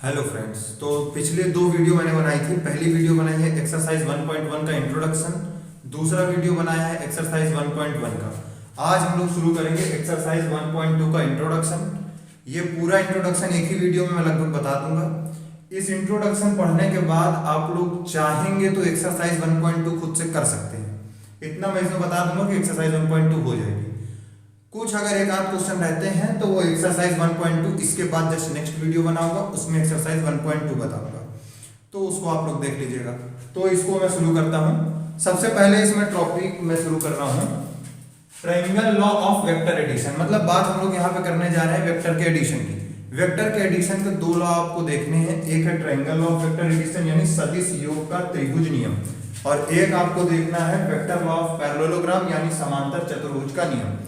Hello friends. तो पिछले दो वीडियो मैंने बनाई थी। पहली वीडियो बनाई है एक्सरसाइज 1.1 का इंट्रोडक्शन, दूसरा वीडियो बनाया है एक्सरसाइज 1.1 का। आज हम लोग शुरू करेंगे एक्सरसाइज 1.2 का इंट्रोडक्शन। ये पूरा इंट्रोडक्शन एक ही वीडियो में मैं लगभग बता दूंगा। इस इंट्रोडक्शन पढ़ने के बाद आप लोग चाहेंगे तो एक्सरसाइज 1.2 खुद से कर सकते हैं। इतना मैं इसमें बता दूंगा कि एक्सरसाइज 1.2 हो जाएगी। कुछ अगर एक आध क्वेश्चन रहते हैं तो वो एक्सरसाइज 1.2 इसके बाद जस्ट नेक्स्ट वीडियो बनाऊंगा, उसमें एक्सरसाइज 1.2 बताऊंगा, तो उसको आप लोग देख लीजिएगा। तो इसको मैं शुरू करता हूं। सबसे पहले इसमें टॉपिक मैं शुरू कर रहा हूं triangle law of vector addition. मतलब बात हम लोग यहाँ पे करने जा रहे हैं वेक्टर के एडिशन की। वेक्टर के एडिशन के दो लॉ आपको देखने हैं। एक है triangle law of vector addition यानी सदिश योग का त्रिभुज नियम, और एक आपको देखना है वेक्टर लॉ ऑफ पैरेललोग्राम यानी समांतर चतुर्भुज का नियम।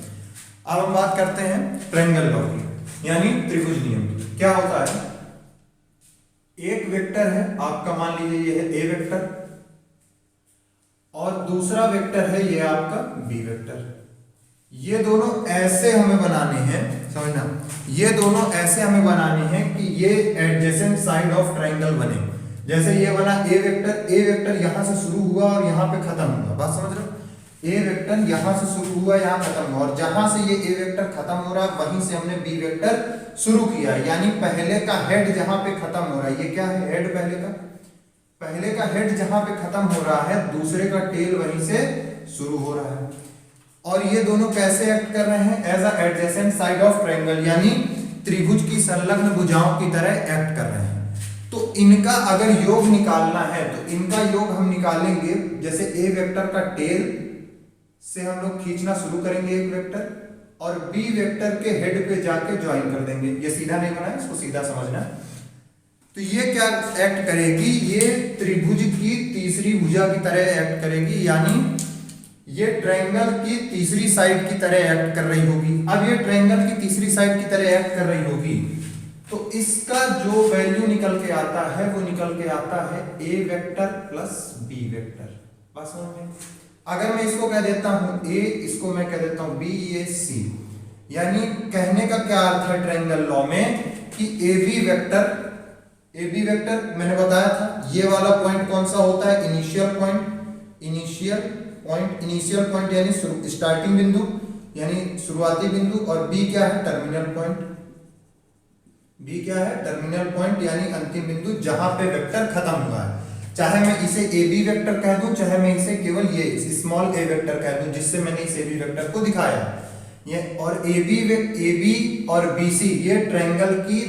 अब हम बात करते हैं ट्रायंगल लॉ की यानी त्रिभुज नियम की। क्या होता है, एक वेक्टर है आपका, मान लीजिए ये है ए वेक्टर, और दूसरा वेक्टर है ये आपका बी वेक्टर। ये दोनों ऐसे हमें बनाने हैं, समझना, ये दोनों ऐसे हमें बनाने हैं कि ये एडजेसेंट साइड ऑफ ट्रायंगल बने। जैसे ये बना ए वेक्टर यहां से शुरू हुआ और यहां पे खत्म हुआ। बात समझ रहे हो, ए वेक्टर यहां से शुरू हुआ यहां खत्म हुआ, और जहां से ये ए वेक्टर खत्म हो रहा है वहीं से हमने बी वेक्टर शुरू किया है। यानी पहले का हेड जहां पे खत्म हो रहा है, ये क्या है, हेड पहले का हेड जहां पे खत्म हो रहा है, दूसरे का टेल वहीं से शुरू हो रहा है। और ये दोनों कैसे एक्ट कर रहे हैं, as a adjacent side of triangle, यानी त्रिभुज की संलग्न भुजाओं की तरह एक्ट कर रहे हैं। तो इनका अगर योग निकालना है तो इनका योग हम निकालेंगे, जैसे ए वेक्टर का टेल से हम लोग खींचना शुरू करेंगे एक वेक्टर, और बी वेक्टर के हेड पे जाके ज्वाइन कर देंगे। ये सीधा नहीं बना है, इसको सीधा समझना। तो ये क्या एक्ट करेगी, ये त्रिभुज की तीसरी भुजा की तरह एक्ट करेगी, यानी ये ट्रायंगल की तीसरी साइड की तरह एक्ट कर रही होगी। अब ये ट्रायंगल की तीसरी साइड की तरह एक्ट कर रही होगी, तो इसका जो वैल्यू निकल के आता है वो निकल के आता है A vector plus B vector. बस समझ में। अगर मैं इसको कह देता हूं ए, इसको मैं कह देता हूं बी, ये सी, यानी कहने का क्या अर्थ है ट्रायंगल लॉ में कि ए बी वेक्टर मैंने बताया था, ये वाला पॉइंट कौन सा होता है, इनिशियल पॉइंट यानी स्टार्टिंग बिंदु यानी शुरुआती बिंदु, और बी क्या है, टर्मिनल पॉइंट यानी अंतिम बिंदु जहां पे वेक्टर खत्म हुआ है। चाहे मैं इसे ए बी वेक्टर कह दूं, चाहे मैं इसे केवल ये स्मॉल ए वेक्टर कह दूं, जिससे मैंने इस ए बी वेक्टर को दिखाया। ये और ए बी और बी सी ये ट्रायंगल की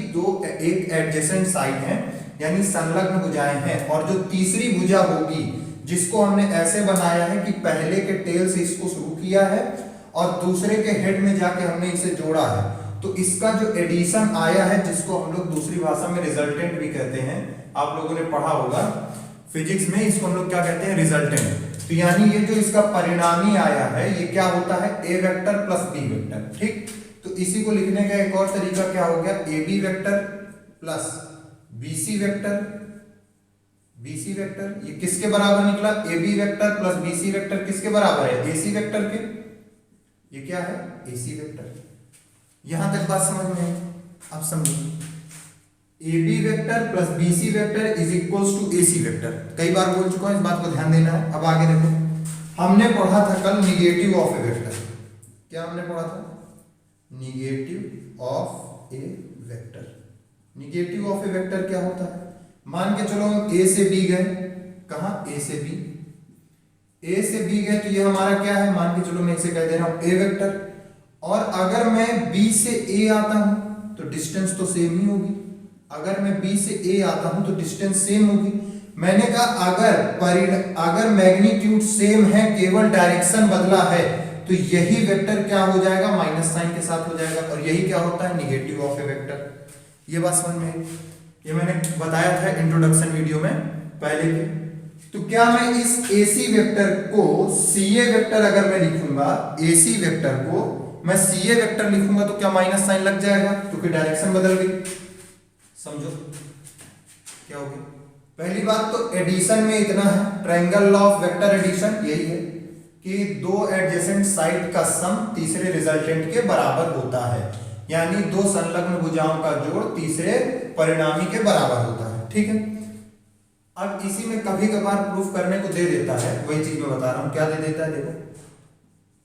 एक एडजेसेंट साइड है, यानी संलग्न भुजाएं हैं। और जो तीसरी भुजा होगी जिसको हमने ऐसे बनाया है कि पहले के टेल से इसको शुरू किया है और दूसरे के हेड में जाके हमने इसे जोड़ा है, तो इसका जो एडिशन आया है, जिसको हम लोग दूसरी भाषा में रिजल्टेंट भी कहते हैं, आप लोगों ने पढ़ा होगा फिजिक्स में, इसको हम लोग क्या कहते हैं, रिजल्टेंट। तो यानी ये जो इसका परिणामी आया है ये क्या होता है, A vector plus B vector. ठीक, तो इसी को लिखने का एक और तरीका क्या हो गया, A B vector plus B C vector. ये किसके बराबर निकला, A B vector plus B C vector किसके बराबर है, ए सी वेक्टर के। ये क्या है, ए सी वेक्टर। यहां तक बात समझ में है, अब समझिए, A B vector plus B C vector is equals to A C vector. कई बार बोल चुका हूं, इस बात को ध्यान देना है। अब आगे देखो, हमने पढ़ा था कल निगेटिव ऑफ ए वेक्टर। क्या हमने पढ़ा था, negative of A vector. Negative of A vector क्या होता है, मान के चलो हम ए से बी गए, कहां, ए से बी गए, तो ये हमारा क्या है, मान के चलो मैं इसे कह दे रहा हूं ए वेक्टर। और अगर मैं बी से ए आता हूं तो डिस्टेंस तो सेम ही होगी। अगर मैं बी से ए आता हूं तो डिस्टेंस सेम होगी। मैंने कहा अगर मैग्नीट्यूड सेम है, केवल डायरेक्शन बदला है, तो यही वेक्टर क्या हो जाएगा, माइनस साइन के साथ हो जाएगा, और यही क्या होता है, निगेटिव ऑफ ए वेक्टर। ये बात समझ में, ये मैंने बताया था इंट्रोडक्शन वीडियो में पहले भी। तो क्या मैं इस AC वेक्टर को CA वेक्टर अगर मैं लिखूंगा, AC वेक्टर को मैं CA वेक्टर लिखूंगा तो क्या माइनस साइन लग जाएगा, क्योंकि डायरेक्शन बदल गई। समझो क्या हो गया। पहली बात तो एडिशन में इतना है, triangle law of vector addition यही है कि दो एडजेसेंट साइड का सम तीसरे रिजल्टेंट के बराबर होता है। यानी दो संलग्न भुजाओं का जोड़ तीसरे परिणामी के बराबर होता है। ठीक है, अब इसी में कभी कभार प्रूफ करने को दे देता है, वही चीज मैं बता रहा हूं क्या दे देता है। देखो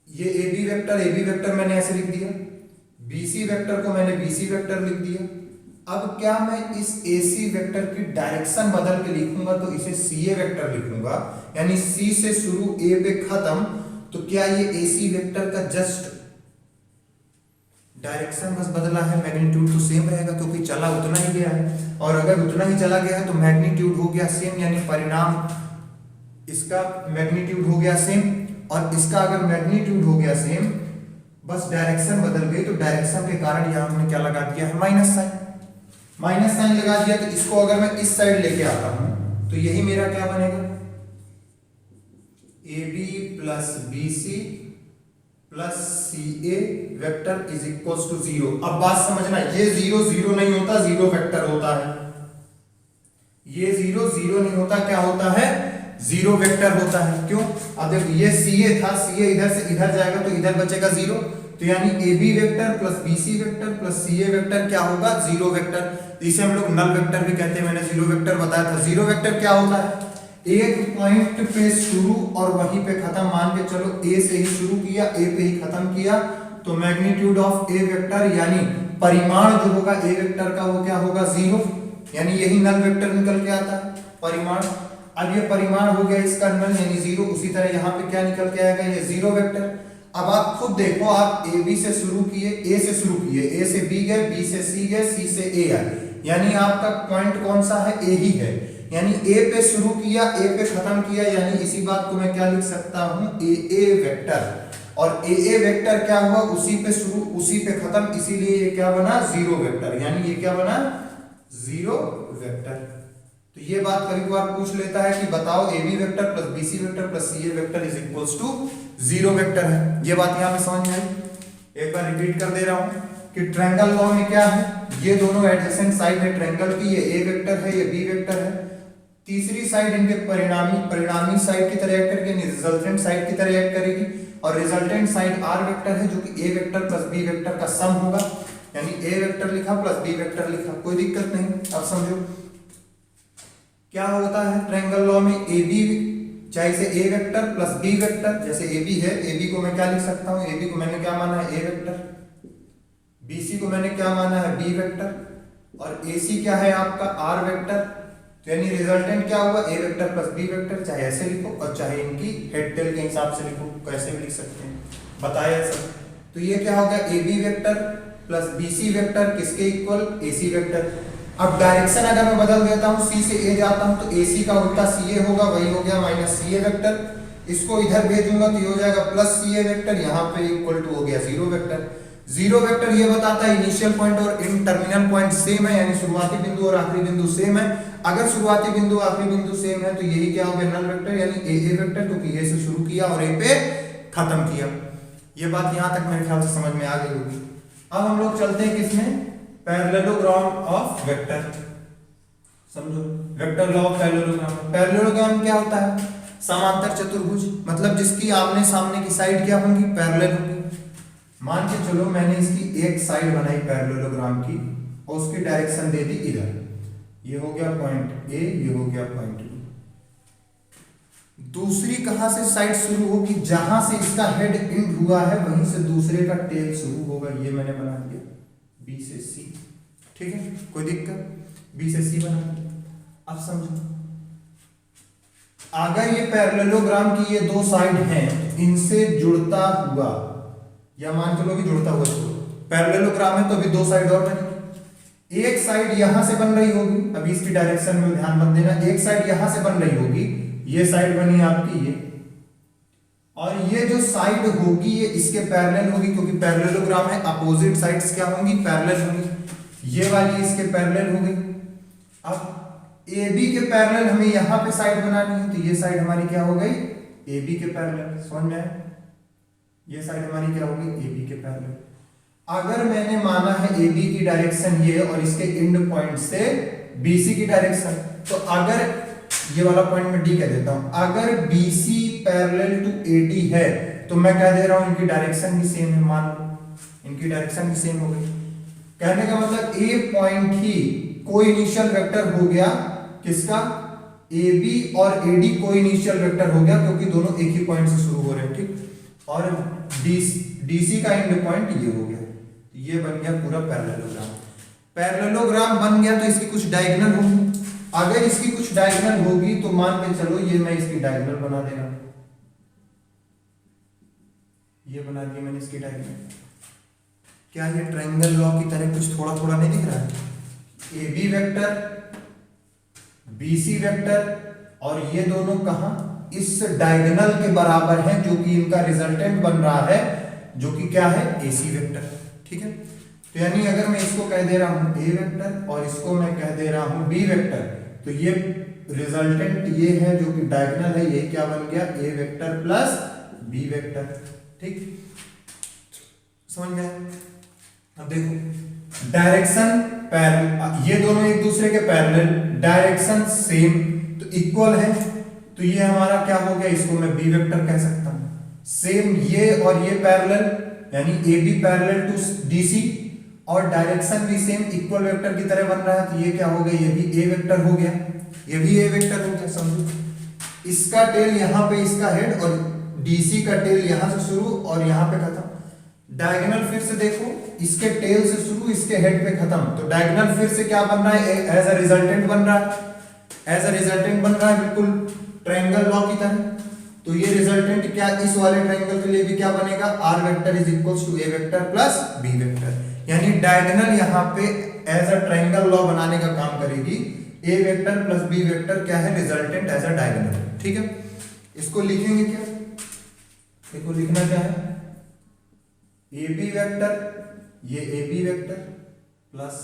ये ए बी वेक्टर मैंने ऐसे लिख दिया, BC वेक्टर को मैंने BC वेक्टर लिख दिया। अब क्या मैं इस AC वेक्टर की डायरेक्शन बदल के लिखूंगा तो इसे CA वेक्टर लिखूंगा, यानी C से शुरू A पे खत्म। तो क्या ये AC वेक्टर का जस्ट डायरेक्शन बस बदला है, मैग्नीट्यूड तो सेम रहेगा क्योंकि चला उतना ही गया है। और अगर उतना ही चला गया है तो मैग्नीट्यूड हो गया सेम, यानी परिणाम इसका मैग्नीट्यूड हो गया सेम और इसका अगर मैग्नीट्यूड हो गया सेम, बस डायरेक्शन बदल गई। तो डायरेक्शन के कारण यहां हमने क्या लगा दिया है, माइनस साइन लगा दिया। तो इसको अगर मैं इस साइड लेके आता हूं तो यही मेरा क्या बनेगा, AB plus BC plus CA vector is equals to 0। अब बात समझना, ये 0 0 नहीं होता, 0 वेक्टर होता है। ये 0 0 नहीं होता, क्या होता है, 0 वेक्टर होता है। क्यों, अब देखो ये CA था, CA इधर से इधर जाएगा तो इधर बचेगा 0, तो यानी AB vector plus BC vector plus CA vector क्या होगा, 0 वेक्टर। इसे हम लोग नल वेक्टर भी कहते हैं, मैंने 0 वेक्टर बताया था। 0 वेक्टर क्या होता है, एक पॉइंट पे शुरू और वहीं पे खत्म। मान के चलो A से ही शुरू किया, A पे ही खत्म किया, तो मैग्नीट्यूड ऑफ A वेक्टर यानी परिमाण जो होगा A वेक्टर का वो क्या होगा, 0, यानी यही नल वेक्टर निकल के आता है, परिमाण। अब ये परिमाण हो गया इसका नल यानी 0, उसी तरह यहाँ पे क्या निकल के आएगा, ये 0 वेक्टर। अब आप खुद देखो, आप AB से शुरू किए, A से शुरू किए, A से B गए, B से C गए, C से A आए, यानी आपका पॉइंट कौन सा है, A ही है। यानी A पे शुरू किया, A पे खत्म किया, यानी इसी बात को मैं क्या लिख सकता हूं, AA वेक्टर। और AA वेक्टर क्या हुआ, उसी पे शुरू उसी पे खत्म, इसीलिए ये क्या बना, 0 वेक्टर, यानी ये क्या बना, 0 वेक्टर। तो ये बात कभी कभार पूछ लेता है कि बताओ AB vector plus BC vector plus CA vector is equals to 0 vector है। ये बात यहां पे समझ में आई। एक बार रिपीट कर दे रहा हूं कि ट्रायंगल लॉ में क्या है, ये दोनों एडजेसेंट साइड है ट्रायंगल की, ये A वेक्टर है, ये B वेक्टर है। तीसरी साइड इनके परिणामी साइड की तरह एक्ट करेगी, रिजल्टेंट साइड की तरह एक्ट करेगी। और रिजल्टेंट साइड R वेक्टर है जो कि A vector plus B vector का सम होगा, यानी A वेक्टर लिखा प्लस B वेक्टर लिखा, कोई दिक्कत नहीं। अब समझो क्या होता है ट्रायंगल लॉ में, AB चाहे से A vector plus B vector, जैसे AB है, AB को मैं क्या लिख सकता हूं, AB को मैंने क्या माना है, A वेक्टर, BC को मैंने क्या माना है, B वेक्टर, और AC क्या है आपका R वेक्टर। तो यानी रिजल्टेंट क्या हुआ, A vector plus B vector, चाहे ऐसे लिखो और चाहे इनकी हेड टेल के हिसाब से लिखो, कैसे भी लिख सकते हैं, बताया सब। तो ये क्या हो गया, AB vector plus BC vector किसके इक्वल, AC वेक्टर। अब डायरेक्शन अगर मैं बदल देता हूं, C से A जाता हूं तो AC का उल्टा CA होगा, वही हो गया माइनस CA वेक्टर। इसको इधर भेजूंगा तो ये हो जाएगा प्लस CA वेक्टर, यहाँ पे इक्वल टू हो गया 0 वेक्टर। 0 वेक्टर ये बताता है इनिशियल पॉइंट और इन टर्मिनल पॉइंट सेम है, यानी शुरुआती बिंदु और आखिरी बिंदु सेम है। अगर शुरुआती बिंदु आखिरी बिंदु सेम है तो यही क्या हो गया, नल वेक्टर, यानी AA वेक्टर, क्योंकि A से शुरू किया और A पे खत्म किया। ये बात यहां तक मेरे ख्याल से समझ में आ गई होगी। अब हम लोग चलते हैं किसमें, पैरेललोग्राम ऑफ वेक्टर। समझो vector law of parallelogram. Parallelogram क्या होता है, समांतर चतुर्भुज, मतलब जिसकी आमने सामने की साइड क्या होंगी, पैरेलल होंगी। मान के चलो मैंने इसकी एक साइड बनाई पैरेललोग्राम की और उसकी डायरेक्शन दे दी इधर, ये हो गया पॉइंट A, ये हो गया पॉइंट B। दूसरी कहां से साइड शुरू होगी, जहां से इसका हेड एंड हुआ है वहीं से दूसरे का टेल शुरू होगा, ये मैंने बना दिया B से C। ठीक है, कोई दिक्कत, B से C बना दिया। अब समझो, अगर ये पैरेललोग्राम की ये दो साइड हैं, इनसे जुड़ता हुआ, या मान चलो कि जुड़ता हुआ, पैरेललोग्राम है तो अभी दो साइड और बनेगी। एक साइड यहां से बन रही होगी, अभी इसकी डायरेक्शन में ध्यान मत देना, एक साइड यहां से बन रही होगी, ये साइड बनी आपकी ये, और ये जो साइड होगी ये इसके पैरेलल होगी, क्योंकि पैरेललोग्राम है, अपोजिट साइड्स क्या होंगी, पैरेलल होंगी। ये वाली इसके पैरेलल हो गई। अब AB के पैरेलल हमें यहां पे साइड बनानी है, तो ये साइड हमारी क्या हो गई, AB के पैरेलल। समझ में आया, ये साइड हमारी क्या होगी, AB के पैरेलल। अगर मैंने माना है AB की डायरेक्शन ये और इसके एंड पॉइंट से BC की डायरेक्शन, तो अगर ये वाला पॉइंट मैं D कह देता हूं, अगर BC पैरेलल टू AD है तो मैं कह दे रहा हूं इनकी डायरेक्शन भी सेम है, मान लो इनकी डायरेक्शन भी सेम हो गई। कहने का मतलब ए पॉइंट ही कोई इनिशियल वेक्टर हो गया किसका, ए बी और ए डी कोई इनिशियल वेक्टर हो गया क्योंकि दोनों एक ही पॉइंट से शुरू हो रहे हैं, ठीक। और डीसी का एंड पॉइंट ये हो गया, ये बन गया पूरा पैरेललोग्राम। पैरेललोग्राम बन गया तो इसकी कुछ डायगोनल होगी। अगर इसकी कुछ डायगोनल होगी तो मान के चलो ये मैं इसकी डायगोनल बना दे रहा हूं, ये बना दिया मैंने इसकी डायगोनल। क्या ये ट्रायंगल लॉ की तरह कुछ थोड़ा थोड़ा नहीं दिख रहा है? A B vector, B C vector और ये दोनों कहां, इस डायगोनल के बराबर है जो कि इनका रिजल्टेंट बन रहा है, जो कि क्या है, ए सी वेक्टर, ठीक है। तो यानी अगर मैं इसको कह दे रहा हूं ए वेक्टर और इसको मैं कह दे रहा हूं बी वेक्टर, तो ये रिजल्टेंट ये है जो कि डायगोनल है, ये क्या बन गया, ए वेक्टर प्लस बी वेक्टर, ठीक। समझ में आया? अब देखो डायरेक्शन पैरेलल, ये दोनों एक दूसरे के पैरेलल, डायरेक्शन सेम तो इक्वल है, तो ये हमारा क्या हो गया, इसको मैं बी वेक्टर कह सकता हूं। सेम ये और ये पैरेलल, यानी A B parallel to D C, और डायरेक्शन भी सेम इक्वल वेक्टर की तरह बन रहा है, तो ये क्या हो गया, ये भी ए वेक्टर हो गया, ये भी ए वेक्टर हो गया। समझो इसका टेल यहां पे इसका हेड और डीसी का टेल यहां से शुरू और यहां पे खत्म। डायगोनल फिर से देखो, इसके टेल से शुरू इसके हेड पे खत्म, तो डायगोनल फिर से क्या बन रहा है, एज अ रिजल्टेंट बन रहा है, एज अ रिजल्टेंट बन रहा है बिल्कुल ट्रायंगल लॉ की तरह। तो ये रिजल्टेंट क्या इस वाले ट्रायंगल के लिए भी क्या बनेगा, R vector is equals to A vector plus B vector, यानी डायगोनल यहां पे एज अ ट्रायंगल लॉ बनाने का काम करेगी। ए वेक्टर प्लस बी वेक्टर क्या है, रिजल्टेंट एज अ डायगोनल, ठीक है। इसको लिखेंगे क्या, देखो लिखना क्या है, ए बी वेक्टर, ये A B vector plus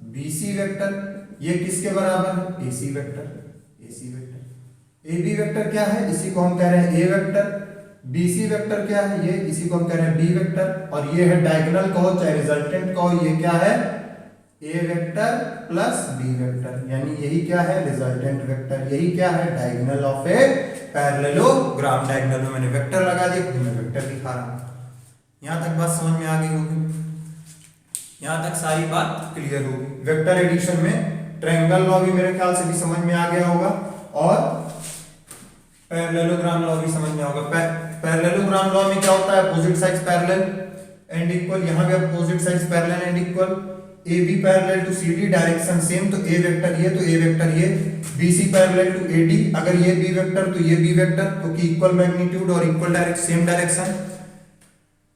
B C vector, ये किसके बराबर है, A C vector, A C vector. A B vector क्या है, इसी को हम कह रहे हैं A vector, B C vector क्या है, ये इसी को हम कह रहे हैं बी वेक्टर, और ये है डायगोनल कहो चाहे रिजल्टेंट कहो, ये क्या है, A vector plus B vector, यानी यही क्या है, रिजल्टेंट वेक्टर, यही क्या है, diagonal of a parallelogram. Diagonal में मैंने वेक्टर लगा दिया, मैं वेक्टर दिखा रहा हूं। यहां तक बात समझ में आ गई होगी, यहां तक सारी बात क्लियर होगी। वेक्टर एडिशन में ट्रायंगल लॉ भी मेरे ख्याल से भी समझ में आ गया होगा और पैरेललोग्राम लॉ भी समझ में होगा। पैरेललोग्राम लॉ में क्या होता है, opposite sides parallel and equal, यहां भी opposite sides parallel and equal, A B parallel to C D, direction same, तो ए वेक्टर ये, तो ए वेक्टर ये, B C parallel to A D, अगर ये बी वेक्टर तो ये बी वेक्टर, क्योंकि इक्वल मैग्नीट्यूड और equal direction, same direction.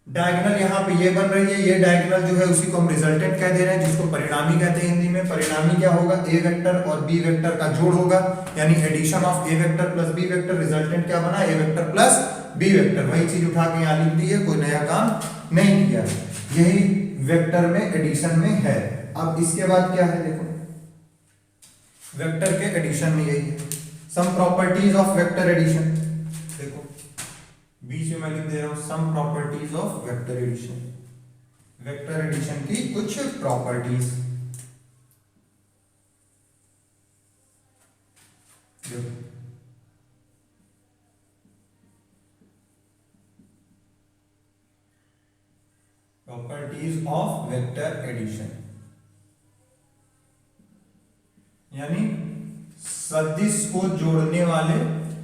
Diagonal यहाँ पे ये बन रही है, ये डायगोनल जो है उसी को हम रिजल्टेंट कह दे रहे हैं, जिसको परिणामी कहते हैं हिंदी में। परिणामी क्या होगा, ए वेक्टर और बी वेक्टर का जोड़ होगा, यानी addition of A vector plus B vector. Resultant क्या बना, A vector plus B vector, वही चीज उठा के यहाँ लिख दी है, कोई नया काम नहीं किया, यही वेक्टर में एडिशन में है। अब इसके बाद क्या है, देखो वेक्टर के एडिशन में यही है, some properties of vector addition. देखो बीच में मैं लिख दे रहा हूं some properties of vector addition, vector addition की कुछ properties. Properties of vector addition यानी सदिश को जोड़ने वाले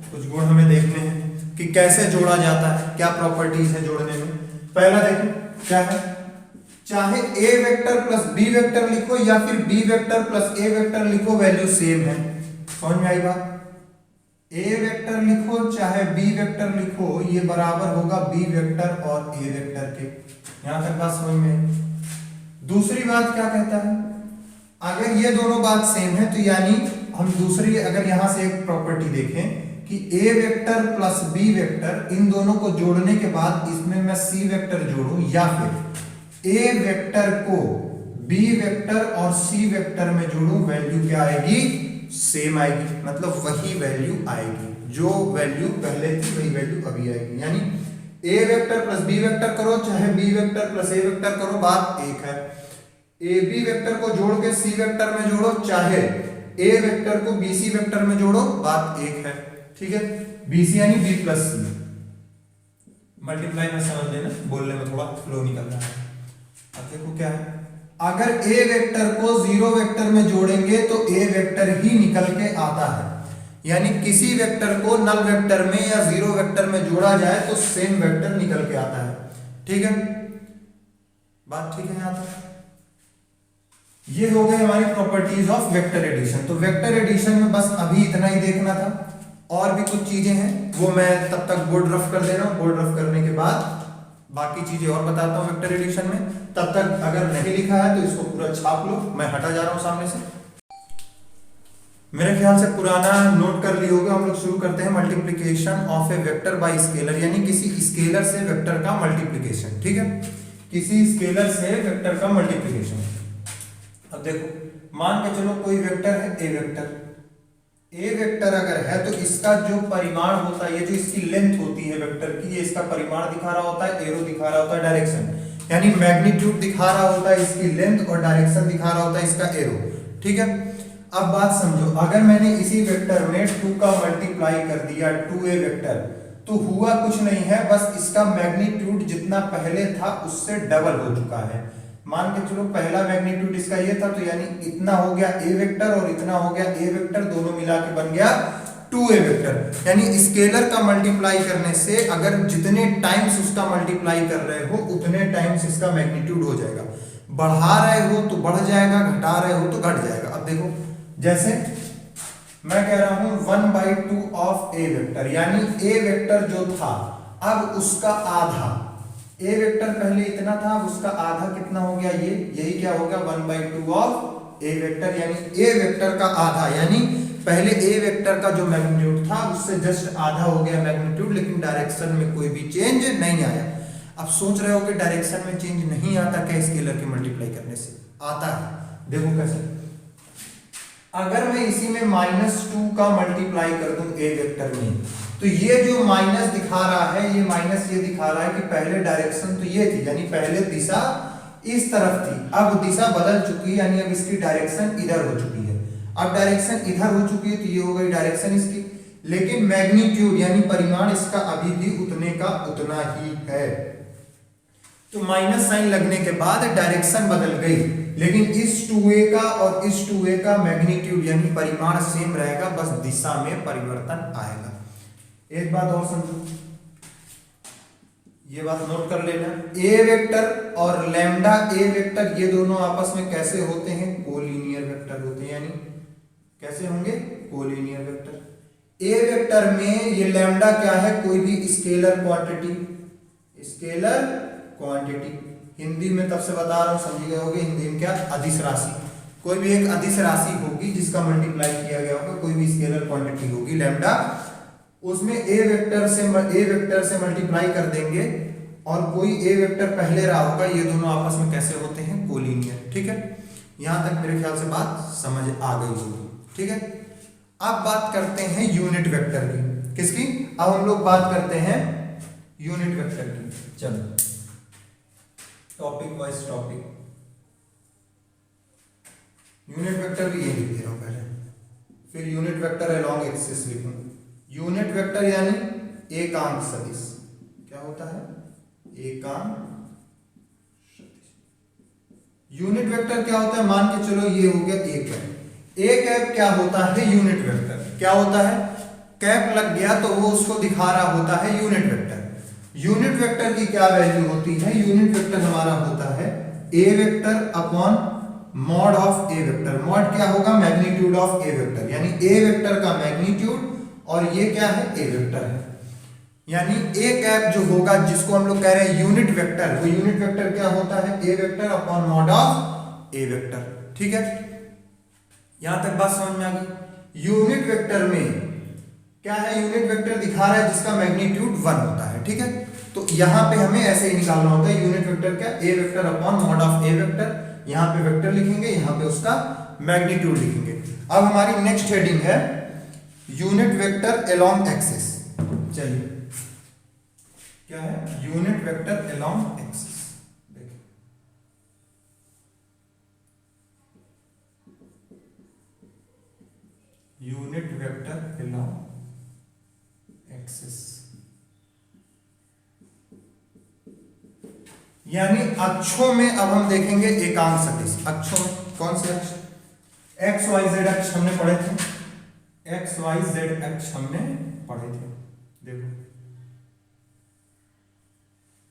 कुछ गुण हमें देखने हैं कि कैसे जोड़ा जाता है, क्या प्रॉपर्टीज है जोड़ने में। पहला देखो क्या है, चाहे a vector plus b vector लिखो या फिर b vector plus a vector लिखो, वैल्यू सेम है। समझ में आई बात, a वेक्टर लिखो चाहे b वेक्टर लिखो, ये बराबर होगा b वेक्टर और a वेक्टर के। यहां तक बात समझ में। दूसरी बात क्या कहता है, अगर ये दोनों बात सेम है तो यानी हम दूसरी अगर यहां से एक प्रॉपर्टी देखें कि a vector plus b vector, इन दोनों को जोड़ने के बाद इसमें मैं c वेक्टर जोड़ूं या फिर a वेक्टर को b वेक्टर और c वेक्टर में जोड़ूं, वैल्यू क्या आएगी, सेम आएगी, मतलब वही वैल्यू आएगी, जो वैल्यू पहले थी वही वैल्यू अभी आएगी। यानी a vector plus b vector करो चाहे b vector plus a vector करो, बात एक है। a b वेक्टर को जोड़ के c वेक्टर में जोड़ो चाहे a वेक्टर को b c वेक्टर में जोड़ो, बात एक है, ठीक है। bc यानी b प्लस सी, मल्टीप्लाई में समझ लेना, बोलने में थोड़ा फ्लो निकल रहा है। अब देखो क्या है, अगर ए वेक्टर को जीरो वेक्टर में जोड़ेंगे तो ए वेक्टर ही निकल के आता है, यानी किसी वेक्टर को नल वेक्टर में या जीरो वेक्टर में जोड़ा जाए तो सेम वेक्टर निकल के आता है। ठीक है, बात ठीक है यहां तक? ये हो गई हमारी प्रॉपर्टीज ऑफ वेक्टर एडिशन। तो वेक्टर एडिशन में बस अभी इतना ही देखना था, और भी कुछ चीजें हैं वो मैं तब तक बोर्ड रफ कर दे रहा हूं। बोर्ड रफ करने के बाद बाकी चीजें और बताता हूं वेक्टर एडिशन में। तब तक अगर नहीं लिखा है तो इसको पूरा छाप लो, मैं हटा जा रहा हूं सामने से। मेरे ख्याल से पुराना नोट कर लिए होगे। हम लोग शुरू करते हैं multiplication of A vector by scalar, यानी किसी स्केलर से वेक्टर का मल्टीप्लिकेशन। ठीक है, किसी स्केलर से वेक्टर का मल्टीप्लिकेशन। अब देखो, मान के चलो कोई वेक्टर है ए वेक्टर। ए वेक्टर अगर है तो इसका जो परिमाण होता है, ये जो इसकी लेंथ होती है वेक्टर की, ये इसका परिमाण दिखा रहा होता है, एरो दिखा रहा होता है, डायरेक्शन यानी मैग्नीट्यूड दिखा रहा होता है इसकी लेंथ, और डायरेक्शन दिखा रहा होता है इसका एरो। ठीक है, अब बात समझो, अगर मैंने इसी वेक्टर में 2 का मल्टीप्लाई कर दिया 2a वेक्टर, तो हुआ कुछ नहीं है, बस इसका मैग्नीट्यूड जितना पहले था उससे डबल हो चुका है। मान के चलो पहला मैग्नीट्यूड इसका ये था, तो यानी इतना हो गया ए वेक्टर और इतना हो गया ए वेक्टर, दोनों मिला के बन गया 2a वेक्टर। यानी स्केलर का मल्टीप्लाई करने से अगर जितने टाइम्स उसका मल्टीप्लाई कर रहे हो उतने टाइम्स इसका मैग्नीट्यूड हो जाएगा। बढ़ा रहे हो तो बढ़ जाएगा, घटा रहे हो तो घट जाएगा। अब देखो, जैसे मैं कह रहा हूं 1/2 ऑफ ए वेक्टर, यानी ए वेक्टर जो था अब उसका आधा, ए वेक्टर पहले इतना था, अब उसका आधा कितना हो गया, ये यही क्या हो गया 1/2 ऑफ ए वेक्टर, यानी ए वेक्टर का आधा, यानी पहले ए वेक्टर का जो मैग्नीट्यूड था उससे जस्ट आधा हो गया मैग्नीट्यूड, लेकिन डायरेक्शन में कोई भी चेंज नहीं आया। अब सोच रहे हो कि डायरेक्शन में चेंज नहीं आता क्या स्केलर के मल्टीप्लाई करने से? आता है। देखो कैसे, अगर मैं इसी में -2 का मल्टीप्लाई कर दूं ए वेक्टर में, तो ये जो माइनस दिखा रहा है, ये माइनस ये दिखा रहा है कि पहले डायरेक्शन तो ये थी, यानी पहले दिशा इस तरफ थी, अब दिशा बदल चुकी है, यानी अब इसकी डायरेक्शन इधर हो चुकी है। अब डायरेक्शन इधर हो चुकी है तो ये हो गई डायरेक्शन इसकी, लेकिन मैग्नीट्यूड यानी परिमाण इसका अभी भी उतने का उतना ही है। तो माइनस साइन लगने के बाद डायरेक्शन बदल गई, लेकिन इस 2a का और इस 2a का मैग्नीट्यूड यानी परिमाण सेम रहेगा, बस दिशा में परिवर्तन आएगा। एक बात और समझो, ये बात नोट कर लेना, ए वेक्टर और लैम्डा ए वेक्टर ये दोनों आपस में कैसे होते हैं? कोलिनियर वेक्टर होते हैं, यानी कैसे होंगे? Collinear vector. ए वेक्टर में ये लैम्डा क्या है? कोई भी scalar quantity, scalar quantity, Hindi में तब से बता रहा हूं, समझ गए होगे हिंदी में क्या? अदिश राशि। कोई भी एक अदिश राशि होगी जिसका मल्टीप्लाई किया गया होगा, कोई भी स्केलर क्वांटिटी होगी लैम्डा, उसमें ए वेक्टर से मल्टीप्लाई कर देंगे और कोई ए वेक्टर पहले रहा होगा, ये दोनों आपस में कैसे होते हैं? कोलिनियर। ठीक है, यहां तक मेरे ख्याल से बात समझ आ गई होगी। ठीक है, अब बात करते हैं यूनिट वेक्टर की। किसकी? अब हम लोग बात करते हैं यूनिट वेक्टर की। चलो topic wise topic, unit vector भी ये लिख दे रहा हूं पहले, फिर यूनिट वेक्टर अलोंग एक्सिस लिखूं। यूनिट वेक्टर यानी एकांक सदिश। क्या होता है? एकांक सदिश। यूनिट वेक्टर क्या होता है? मान के चलो ये हो गया ए कैप। ए कैप क्या होता है? Unit vector. क्या होता है? कैप लग गया तो वो उसको दिखा रहा होता है यूनिट वेक्टर। यूनिट वेक्टर की क्या वैल्यू होती है? यूनिट वेक्टर हमारा होता है A vector upon mod of A vector. Mod क्या होगा? मैग्नीट्यूड ऑफ ए वेक्टर, यानी ए वेक्टर का मैग्नीट्यूड, और ये क्या है? ए वेक्टर है। यानी ए कैप जो होगा, जिसको हम लोग कह रहे हैं यूनिट वेक्टर, वो यूनिट वेक्टर क्या होता है? A vector upon mod of A vector. ठीक है, यहां तक बात समझ में आ गई। यूनिट वेक्टर में क्या है? यूनिट वेक्टर दिखा रहा है जिसका मैग्नीट्यूड 1 होता है। ठीक है, तो यहां पे हमें ऐसे ही निकालना होता है यूनिट वेक्टर क्या? A vector upon mod of A vector. यहां पे वेक्टर लिखेंगे, यहां पे उसका मैग्नीट्यूड लिखेंगे। अब हमारी नेक्स्ट हेडिंग है यूनिट वेक्टर अलोंग एक्सिस। चलिए क्या है? Unit vector along axis. देखिए यूनिट वेक्टर अलोंग एक्सिस, यानी अक्षों में अब हम देखेंगे एकांक सदिश। अक्षों में कौन से अक्ष? एक्स वाई जेड अक्ष हमने पढ़े थे, एक्स वाई जेड अक्ष हमने पढ़े थे। देखो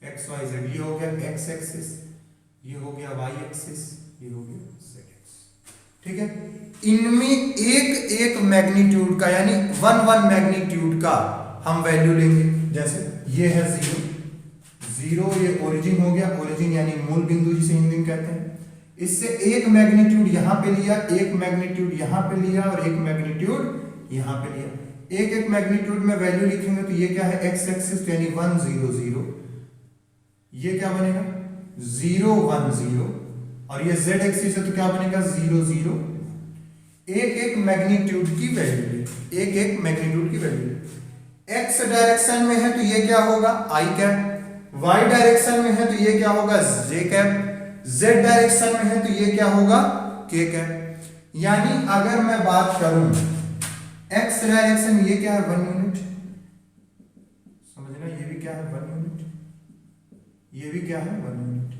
एक्स वाई जेड, ये हो गया एक्स एक्सिस, ये हो गया वाई एक्सिस, ये हो गया जेड एक्सिस। ठीक है, इनमें एक एक मैग्नीट्यूड का यानी वन वन मैग्नीट्यूड का हम वैल्यू लेंगे। जैसे ये है जीरो, जीरो ये ओरिजिन हो गया, ओरिजिन यानी मूल बिंदु जिसे हिंदी में कहते हैं। इससे एक मैग्नीट्यूड यहां पे लिया, एक मैग्नीट्यूड यहां पे लिया और एक मैग्नीट्यूड यहां पे लिया। एक एक मैग्नीट्यूड में वैल्यू लिखेंगे तो ये क्या है? एक्स एक्सिस यानी 1 0 0, ये क्या बनेगा? 0 1 0, और ये जेड एक्सिस है तो क्या बनेगा? 0 0। एक एक मैग्नीट्यूड की वैल्यू, एक एक मैग्नीट्यूड की वैल्यू। एक्स डायरेक्शन में है तो ये क्या होगा? आई कैप। वाई डायरेक्शन में है तो ये क्या होगा? जे कैप। जेड डायरेक्शन में है तो ये क्या होगा? के कैप। यानी अगर मैं बात करूं एक्स डायरेक्शन, ये क्या है? 1 यूनिट। समझना, ये भी क्या है? 1 यूनिट, ये भी क्या है? 1 यूनिट।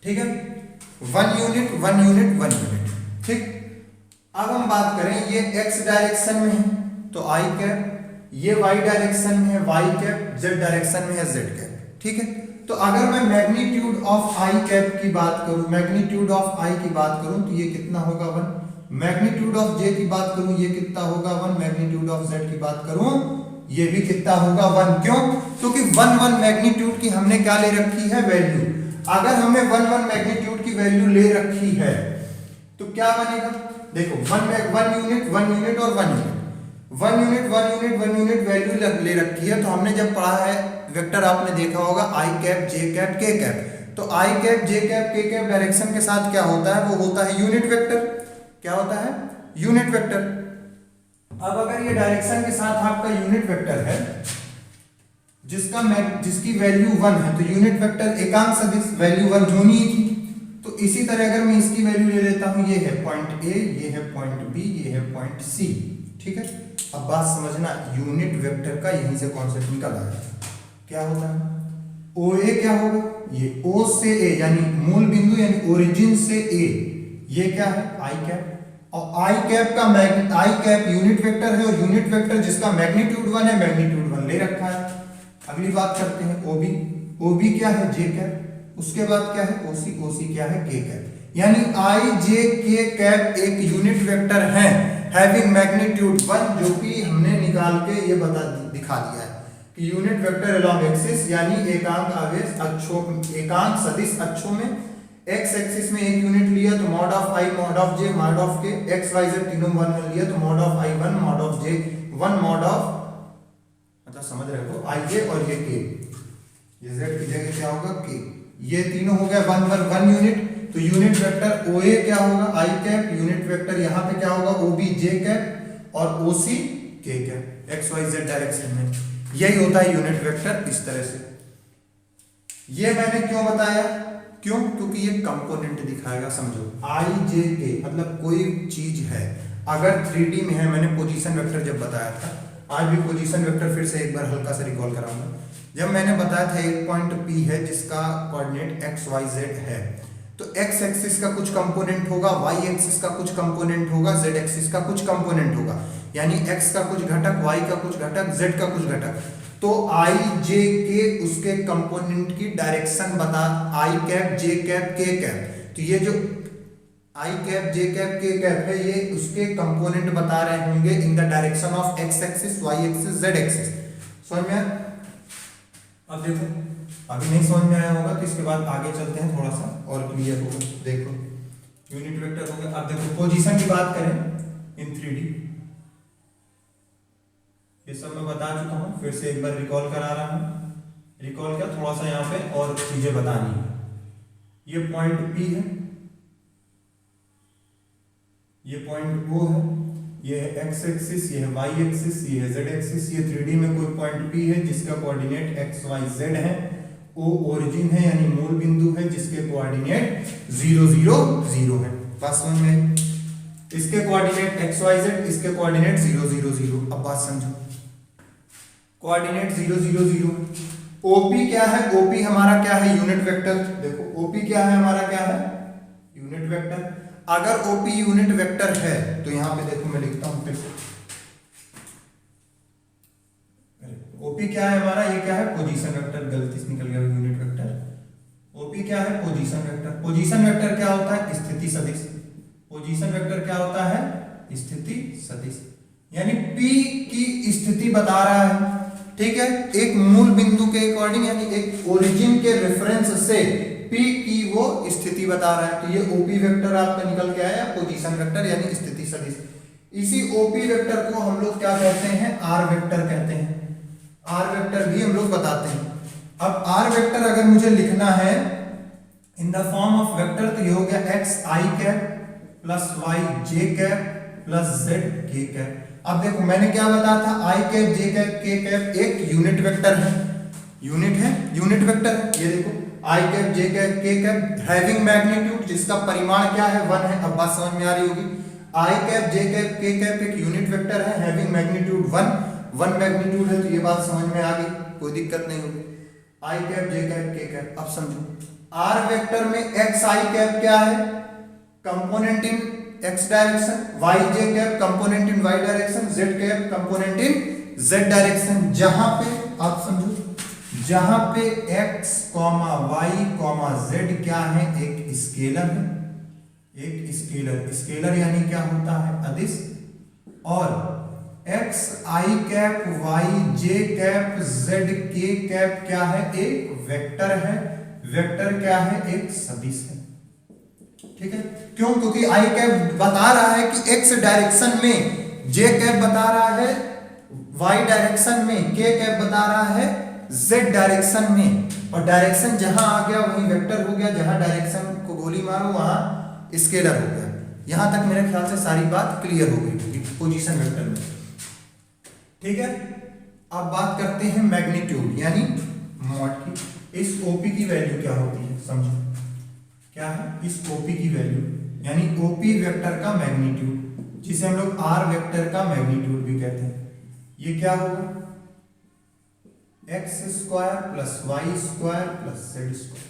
ठीक है, 1 यूनिट 1 यूनिट 1 यूनिट। ठीक, अब हम बात करें ये एक्स डायरेक्शन में है तो आई कैप, ये वाई डायरेक्शन में है वाई कैप, जेड डायरेक्शन में है जेड कैप। ठीक है, तो अगर मैं मैग्नीट्यूड ऑफ आई कैप की बात करूं, मैग्नीट्यूड ऑफ आई की बात करूं तो ये कितना होगा? 1। मैग्नीट्यूड ऑफ जे की बात करूं ये कितना होगा? 1। मैग्नीट्यूड ऑफ जेड की बात करूं ये भी कितना होगा? 1। क्यों? क्योंकि 1 1 मैग्नीट्यूड की हमने क्या ले रखी है? वैल्यू। अगर हमने 1 1 मैग्नीट्यूड की वैल्यू ले रखी है तो क्या बनेगा? देखो 1 यूनिट 1 यूनिट और 1 unit, 1 unit 1 unit 1 unit value ले रखी है। तो हमने जब पढ़ा है वेक्टर, आपने देखा होगा आई cap J cap K cap. तो आई cap J cap K cap direction के साथ क्या होता है? वो होता है यूनिट वेक्टर। क्या होता है? Unit vector. अब अगर ये डायरेक्शन के साथ आपका यूनिट वेक्टर है जिसकी वैल्यू 1 है तो यूनिट वेक्टर एकांक सदिश, वैल्यू 1 होनी ही थी। तो इसी तरह अगर मैं इसकी वैल्यू ले लेता हूं, ये है पॉइंट ए, ये है पॉइंट बी, ये है पॉइंट सी। ठीक है, अब बात समझना, यूनिट वेक्टर का यहीं से कॉन्सेप्ट निकला है। क्या होता है? ओ ए क्या होगा? ये ओ से ए यानी मूल बिंदु यानी ओरिजिन से ए, ये क्या है? आई कैप। और आई कैप का आई कैप यूनिट वेक्टर है और यूनिट वेक्टर जिसका मैग्नीट्यूड 1 है, मैग्नीट्यूड 1 ले रखा है। अगली बात करते हैं ओबी। ओबी क्या है? जे कैप। उसके बाद क्या है? ओसी। ओसी क्या है? के कैप। यानी आई जे के कैप एक यूनिट वेक्टर है हैविंग मैग्नीट्यूड 1, जो कि हमने निकाल के ये दिखा दिया है कि यूनिट वेक्टर अलोंग एक्सिस यानी एकांक आवेश अक्षों, एकांक सदिश अक्षों में एक्स एक्सिस में 1 यूनिट लिया तो mod of I mod of J mod of के, एक्स वाई जेड तीनों 1 में लिया तो mod of I 1 mod of J 1 mod of, मतलब समझ रहे हो, आई जे और ये के, ये जेड की जगह क्या होगा? के। ये तीनों हो गया 1 यूनिट। तो यूनिट वेक्टर ओ ए क्या होगा? आई कैप। यूनिट वेक्टर यहां पे क्या होगा? ओ बी जे कैप और ओ सी K cap, X Y Z direction में। यही होता है यूनिट वेक्टर इस तरह से। ये मैंने क्यों बताया? क्यों? क्योंकि ये कंपोनेंट दिखाएगा। समझो आई जे के मतलब कोई चीज है अगर 3D में है, मैंने पोजीशन वेक्टर जब बताया था, आज भी पोजीशन वेक्टर फिर से एक बार हल्का सा रिकॉल कराऊंगा। जब मैंने बताया था एक पॉइंट P है जिसका कोऑर्डिनेट एक्स वाई जेड है, तो एक्स एक्सिस का कुछ कंपोनेंट होगा, वाई एक्सिस का कुछ कंपोनेंट होगा, जेड एक्सिस का कुछ कंपोनेंट होगा। यानी एक्स का कुछ घटक, वाई का कुछ घटक, जेड का कुछ घटक। तो आई जे के उसके कंपोनेंट की डायरेक्शन बता, I cap J cap K cap. तो ये जो I cap J cap K cap है ये उसके कंपोनेंट बता रहे होंगे in the direction of X axis, Y axis, Z axis. समझ में? अब देखो, अभी नहीं समझ में आया होगा तो इसके बाद आगे चलते हैं, थोड़ा सा और क्लियर होगा। देखो यूनिट वेक्टर हो गया। अब देखो पोजीशन की बात करें इन 3D, ये सब मैं बता चुका हूं, फिर से एक बार रिकॉल करा रहा हूं। रिकॉल क्या, थोड़ा सा यहाँ पे और चीजें बतानी है। ये पॉइंट P है, ये पॉइंट O है, ये है एक्स एक्सिस, ये है वाई एक्सिस, ये है जेड एक्सिस। ये 3D में कोई पॉइंट P है जिसका कोऑर्डिनेट एक्स वाई जेड है। O ओरिजिन है यानी मूल बिंदु है जिसके कोऑर्डिनेट 0 0 0 है। बात समझ में? इसके कोऑर्डिनेट एक्स वाई जेड, इसके कोऑर्डिनेट 0 0 0। अब बात समझो, कोऑर्डिनेट 0 0 0 ओपी क्या है? ओपी हमारा क्या है? Unit vector. देखो ओपी क्या है हमारा? क्या है? Unit vector. अगर ओपी यूनिट वेक्टर है तो यहां पे देखो मैं लिखता हूं फिर से, ओपी क्या है हमारा? ये क्या है? Position vector. गलती से निकल गया यूनिट वेक्टर। ओपी क्या है? Position vector. पोजीशन वेक्टर क्या होता है? स्थिति सदिश। पोजीशन वेक्टर क्या होता है? स्थिति सदिश। यानी P की स्थिति बता रहा है, ठीक है, एक मूल बिंदु के अकॉर्डिंग, यानी एक ओरिजिन के रेफरेंस से P की वो स्थिति बता रहा है। तो ये ओपी वेक्टर आपका निकल के आया, पोजीशन वेक्टर यानी स्थिति सदिश। इसी ओपी वेक्टर को हम लोग क्या कहते हैं? आर वेक्टर कहते हैं। आर वेक्टर भी हम लोग बताते हैं। अब आर वेक्टर अगर मुझे लिखना है in the form of vector तो ये हो गया x I cap plus Y J cap plus Z के कैप। अब देखो मैंने क्या बताया था? आई cap J cap K cap एक यूनिट वेक्टर है, यूनिट है, यूनिट वेक्टर है। ये देखो आई cap J cap K cap having magnitude, जिसका परिमाण क्या है? 1 है। अब बात समझ में आ रही होगी। I cap J cap K cap एक यूनिट वेक्टर है, हैविंग मैग्नीट्यूड 1 मैग्नीट्यूड है। तो ये बात समझ में आ गई, कोई दिक्कत नहीं होगी। I cap J cap K cap. अब समझो आर वेक्टर में एक्स आई कैप क्या है? Component in X direction, Y J cap component in Y direction, Z cap component in Z direction. जहां पे आप समझो, जहां पे X comma Y comma Z क्या है? एक स्केलर है, एक स्केलर। स्केलर यानी क्या होता है? अदिश। और x I cap Y J cap Z के कैप क्या है? एक वेक्टर है। वेक्टर क्या है? एक सदिश है, ठीक है। क्यों? क्योंकि आई कैप बता रहा है कि एक्स डायरेक्शन में, जे कैप बता रहा है वाई डायरेक्शन में, के कैप बता रहा है जेड डायरेक्शन में। और डायरेक्शन जहां आ गया वही वेक्टर हो गया, जहां डायरेक्शन को गोली मारो वहां स्केलर हो गया। यहां तक मेरे ख्याल से सारी बात क्लियर हो गई पोजीशन वेक्टर में, ठीक है। अब बात करते हैं मैग्नीट्यूड यानी मॉड की। इस ओपी की वैल्यू क्या होती है? समझो क्या है इस ओपी की वैल्यू, यानी ओपी वेक्टर का मैग्नीट्यूड, जिसे हम लोग आर वेक्टर का मैग्नीट्यूड भी कहते हैं। ये क्या होगा? X square plus Y square plus Z square.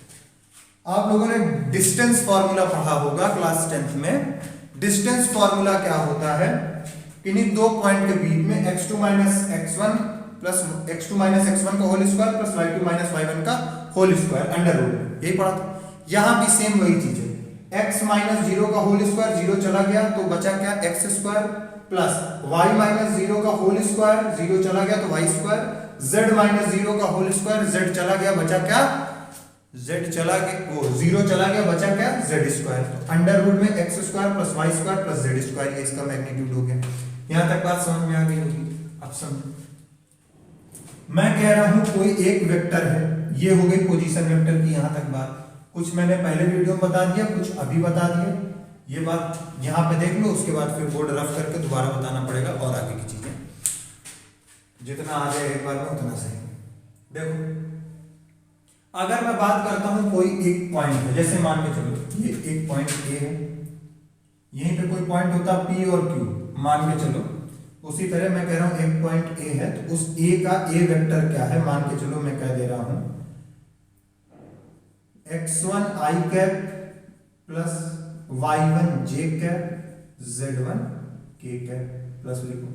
आप लोगों ने डिस्टेंस फॉर्मूला पढ़ा होगा क्लास 10th में। डिस्टेंस फॉर्मूला क्या होता है? इन्हीं दो पॉइंट के बीच में x2 minus x1 plus x2 minus x1 का whole square plus y2 minus y1 का होल स्क्वायर अंडर रूट, यही पढ़ा था। यहां भी सेम वही चीज है। x माइनस 0 का होल स्क्वायर, 0 चला गया तो बचा क्या? x square plus y minus 0 का होल स्क्वायर, 0 चला गया तो y स्क्वायर, z माइनस 0 का होल स्क्वायर, z चला गया बचा क्या? z चला गया, वो 0 चला गया बचा क्या? z square. तो अंडर रूट में x square plus y square plus z square, ये इसका मैग्नीट्यूड हो गया। यहां तक बात समझ में आ गई होगी। अब समझो मैं कह रहा हूं कोई एक वेक्टर है, ये हो गई पोजीशन वेक्टर की यहां तक बात। कुछ मैंने पहले वीडियो में बता दिया, कुछ अभी बता दिया। ये बात यहां पे देख लो, उसके बाद फिर बोर्ड रफ करके दोबारा बताना पड़ेगा और आगे की चीजें जितना आ जाए एक बार में उतना सही। देखो अगर मैं बात करता हूं कोई एक पॉइंट है, जैसे मान के चलो ये एक पॉइंट ए है, यहीं पे कोई पॉइंट होता पी और क्यू मान के चलो। उसी तरह मैं कह रहा हूं एक पॉइंट ए है, तो उस ए का ए वेक्टर क्या है? मान के चलो मैं कह दे रहा हूं x1 i cap plus y1 j cap z1 k cap plus लिखो।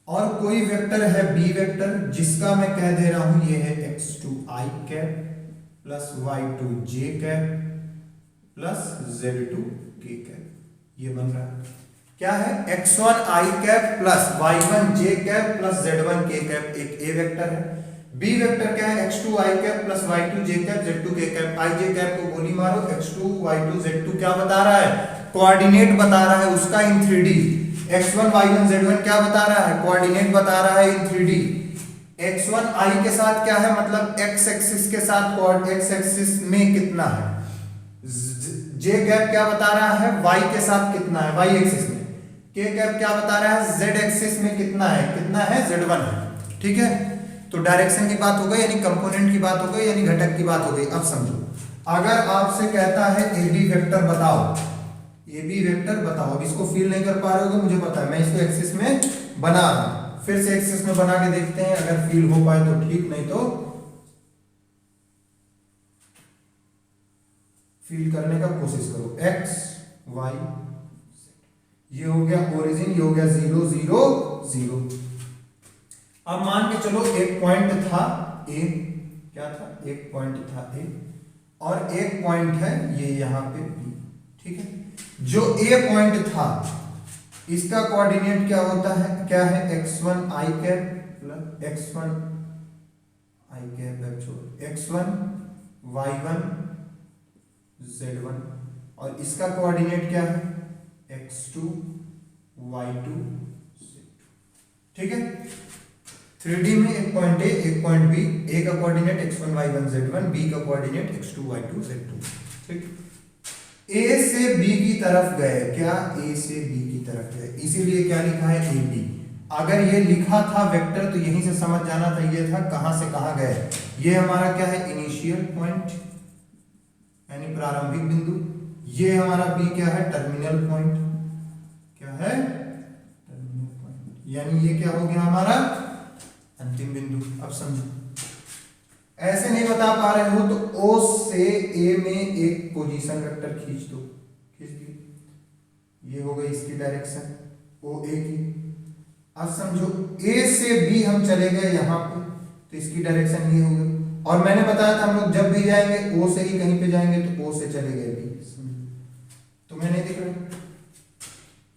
और कोई वेक्टर है b वेक्टर, जिसका मैं कह दे रहा हूं ये है x2 i cap plus y2 j cap plus z2 k cap. ये बन रहा है क्या है? x1 i cap plus y1 j cap plus z1 k cap एक ए वेक्टर है। बी वेक्टर क्या है? x2 i cap plus y2 j cap z2 k cap. i j cap को गोली मारो, x2 y2 z2 क्या बता रहा है? कोऑर्डिनेट बता रहा है उसका इन 3D। x1 y1 z1 क्या बता रहा है? कोऑर्डिनेट बता रहा है इन 3D। x1 i के साथ क्या है? मतलब x एक्सिस के साथ x एक्सिस में कितना है? j कैप क्या बता रहा है? y के साथ कितना है? y एक्सिस में। k कैप क्या बता रहा है? z एक्सिस में कितना है? कितना है? z1 है, ठीक है। तो डायरेक्शन की बात हो गई, यानी कंपोनेंट की बात हो गई, यानी घटक की बात हो गई। अब समझो अगर आपसे कहता है AB वेक्टर बताओ, AB वेक्टर बताओ। अब इसको फील नहीं कर पा रहे होगे मुझे पता है, मैं इसको एक्सिस में बना रहा हूं। फिर से एक्सिस में बना के देखते हैं, अगर फील हो पाए तो ठीक, नहीं तो फील करने का कोशिश करो। एक्स वाई, ये हो गया ओरिजिन, ये हो गया 0 0 0। अब मान के चलो एक पॉइंट था ए, क्या था, एक पॉइंट था ए, और एक पॉइंट है ये यहां पे बी, ठीक है। जो ए पॉइंट था इसका कोऑर्डिनेट क्या होता है, क्या है, x1 i cap plus x1 i cap, x1 y1 z1, और इसका कोऑर्डिनेट क्या है, x2 y2 z2, ठीक है। 3D में एक पॉइंट ए, एक पॉइंट बी, ए का coordinate x1 y1 z1, B का कोऑर्डिनेट x2 y2 z2, ठीक। ए से बी की तरफ गए, क्या, ए से बी की तरफ गए, इसीलिए क्या लिखा है, ए बी। अगर ये लिखा था वेक्टर तो यहीं से समझ जाना था ये था कहां से कहां गए। ये हमारा क्या है, इनिशियल पॉइंट यानी प्रारंभिक बिंदु, ये हमारा बी क्या है, टर्मिनल पॉइंट, क्या है, टर्मिनल पॉइंट, यानी ये क्या हो गया हमारा अंतिम बिंदु। अब समझो, ऐसे नहीं बता पा रहे हो तो ओ से ए में एक पोजीशन वेक्टर खींच दो, खींच दिए, ये हो गई इसकी डायरेक्शन ओ ए की। अब समझो ए से बी हम चले गए यहां पे, तो इसकी डायरेक्शन ये हो गई, और मैंने बताया था हम लोग जब भी जाएंगे ओ से ही कहीं पे जाएंगे तो ओ से चले गए बी, तो मैंने दिख रहा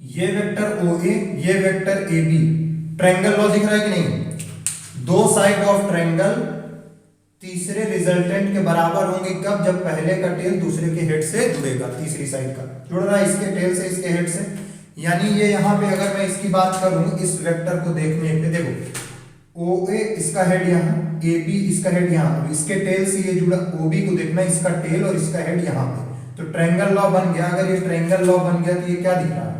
ये वेक्टर ओ ए, ये vector A B, triangle law दिख रहा है कि नहीं, दो साइड ऑफ ट्रायंगल तीसरे रिजल्टेंट के बराबर होंगे कब, जब पहले का टेल दूसरे के हेड से जुड़ेगा, तीसरी साइड का जुड़ रहा है इसके टेल से इसके हेड से, यानी ये यहां पे अगर मैं इसकी बात करूं इस वेक्टर को देखने पे, देखो ओ ए इसका हेड यहां, ए बी इसका हेड यहां, इसके टेल से ये जुड़ा, ओ बी को देखना इसका टेल और इसका हेड यहां पे, तो ट्रायंगल लॉ बन गया। अगर ये ट्रायंगल लॉ बन गया तो ये क्या दिख रहा है,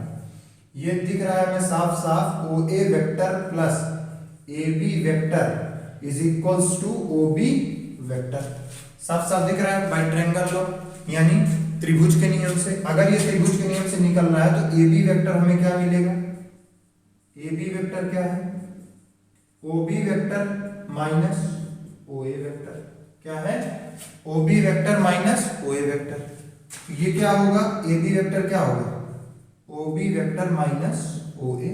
ये दिख रहा है हमें साफ साफ O A vector plus A B vector is equals to O B vector, साफ साफ दिख रहा है बाय ट्रायंगल लॉ, यानी त्रिभुज के नियम से। अगर ये त्रिभुज के नियम से निकल रहा है तो ए बी वेक्टर हमें क्या मिलेगा, ए बी वेक्टर क्या है, O B vector minus O A vector, क्या है, O B vector minus O A vector, ये क्या होगा, ए बी वेक्टर क्या होगा, O B vector minus O A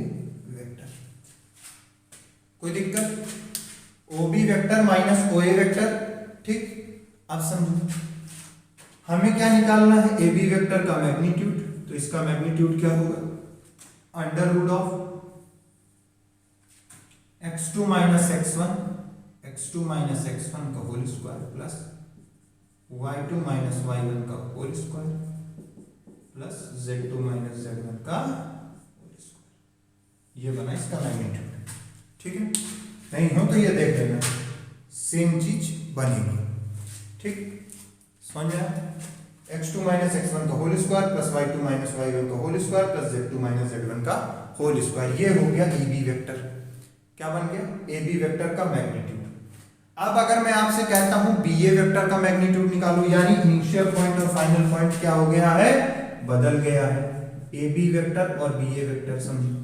vector. कोई दिक्कत, O B vector minus O A vector, ठीक। अब समझो हमें क्या निकालना है, ए बी वेक्टर का मैग्नीट्यूड, तो इसका मैग्नीट्यूड क्या होगा, under root of x2 minus x1, x2 minus x1 का whole square plus y2 minus y1 का whole square plus z2 minus z1 का होल स्क्वायर, ये बना इसका मैग्नीट्यूड, ठीक है। नहीं हो तो ये देख लेना, सेम चीज बनेगी, ठीक, समझ में आया। x2 माइनस x1 का whole square plus y2 minus y1 का whole square plus z2 minus z1 का होल स्क्वायर, ये हो गया ए बी वेक्टर, क्या बन गया, ए बी वेक्टर का मैग्नीट्यूड। अब अगर मैं आपसे कहता हूं बी ए वेक्टर का मैग्नीट्यूड निकालो, यानी इनिशियल पॉइंट और फाइनल पॉइंट क्या हो गया है, बदल गया है, ए बी वेक्टर और बी ए वेक्टर, समझो।